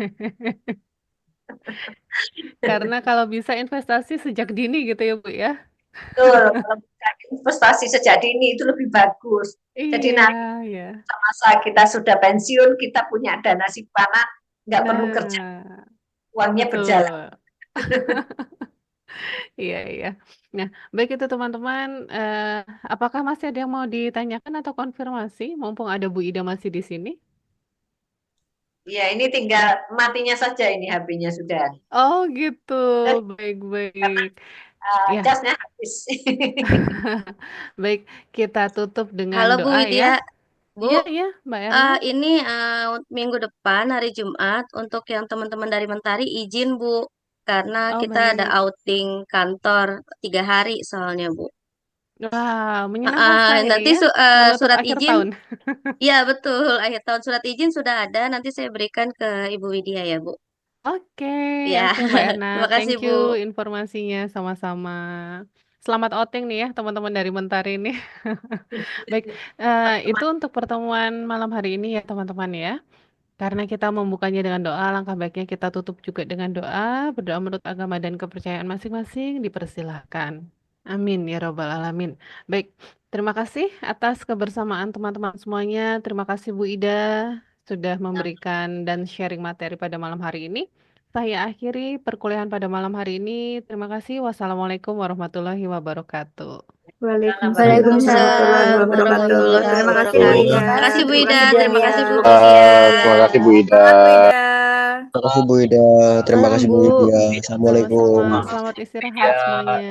Karena kalau bisa investasi sejak dini gitu ya Bu ya. Betul, kalau bisa investasi sejak dini itu lebih bagus. Jadi Iya, nanti ya. masa kita sudah pensiun, kita punya dana simpanan, nggak perlu kerja, Nah, uangnya berjalan. betul. Iya, iya. Nah, baik itu teman-teman. Apakah masih ada yang mau ditanyakan atau konfirmasi? Mumpung ada Bu Ida masih di sini. Ya, ini tinggal matinya saja ini HP-nya sudah. Oh gitu, Karena baik-baik. Ya, casnya habis. baik. Kita tutup dengan Halo Bu doa ya. Widya, Bu. Iya, iya, Mbak Erna. Ini minggu depan hari Jumat untuk yang teman-teman dari Mentari izin Bu, karena Oh, kita ada baik. outing kantor 3 hari soalnya Bu. Wah, menyenangkan sekali ini Nanti ya. Menutup surat akhir izin, tahun. ya betul, akhir tahun surat izin sudah ada. Nanti saya berikan ke Ibu Widya ya Bu. Oke, Ya, oke Mbak Erna. terima kasih Thank Bu. you informasinya sama-sama. Selamat outing nih ya teman-teman dari Mentari ini. Baik, itu untuk pertemuan malam hari ini ya teman-teman ya. Karena kita membukanya dengan doa, langkah baiknya kita tutup juga dengan doa, berdoa menurut agama dan kepercayaan masing-masing, dipersilahkan. Amin ya robbal alamin. Baik, Terima kasih atas kebersamaan teman-teman semuanya. Terima kasih Bu Ida sudah memberikan dan sharing materi pada malam hari ini. Saya akhiri perkuliahan pada malam hari ini. Terima kasih. Wassalamualaikum warahmatullahi wabarakatuh. Waalaikumsalam warahmatullahi wabarakatuh. Terima kasih Bu Ida. Terima kasih Bu Terima Ida, kasih terima kasih Bu Daniel. Kusya. Terima kasih Bu Ida. Semangat Bu Ida. Terima kasih Bu Ida. Terima Salam kasih Bu Bu. Widya. Assalamualaikum. Sama-sama. Selamat istirahat semuanya.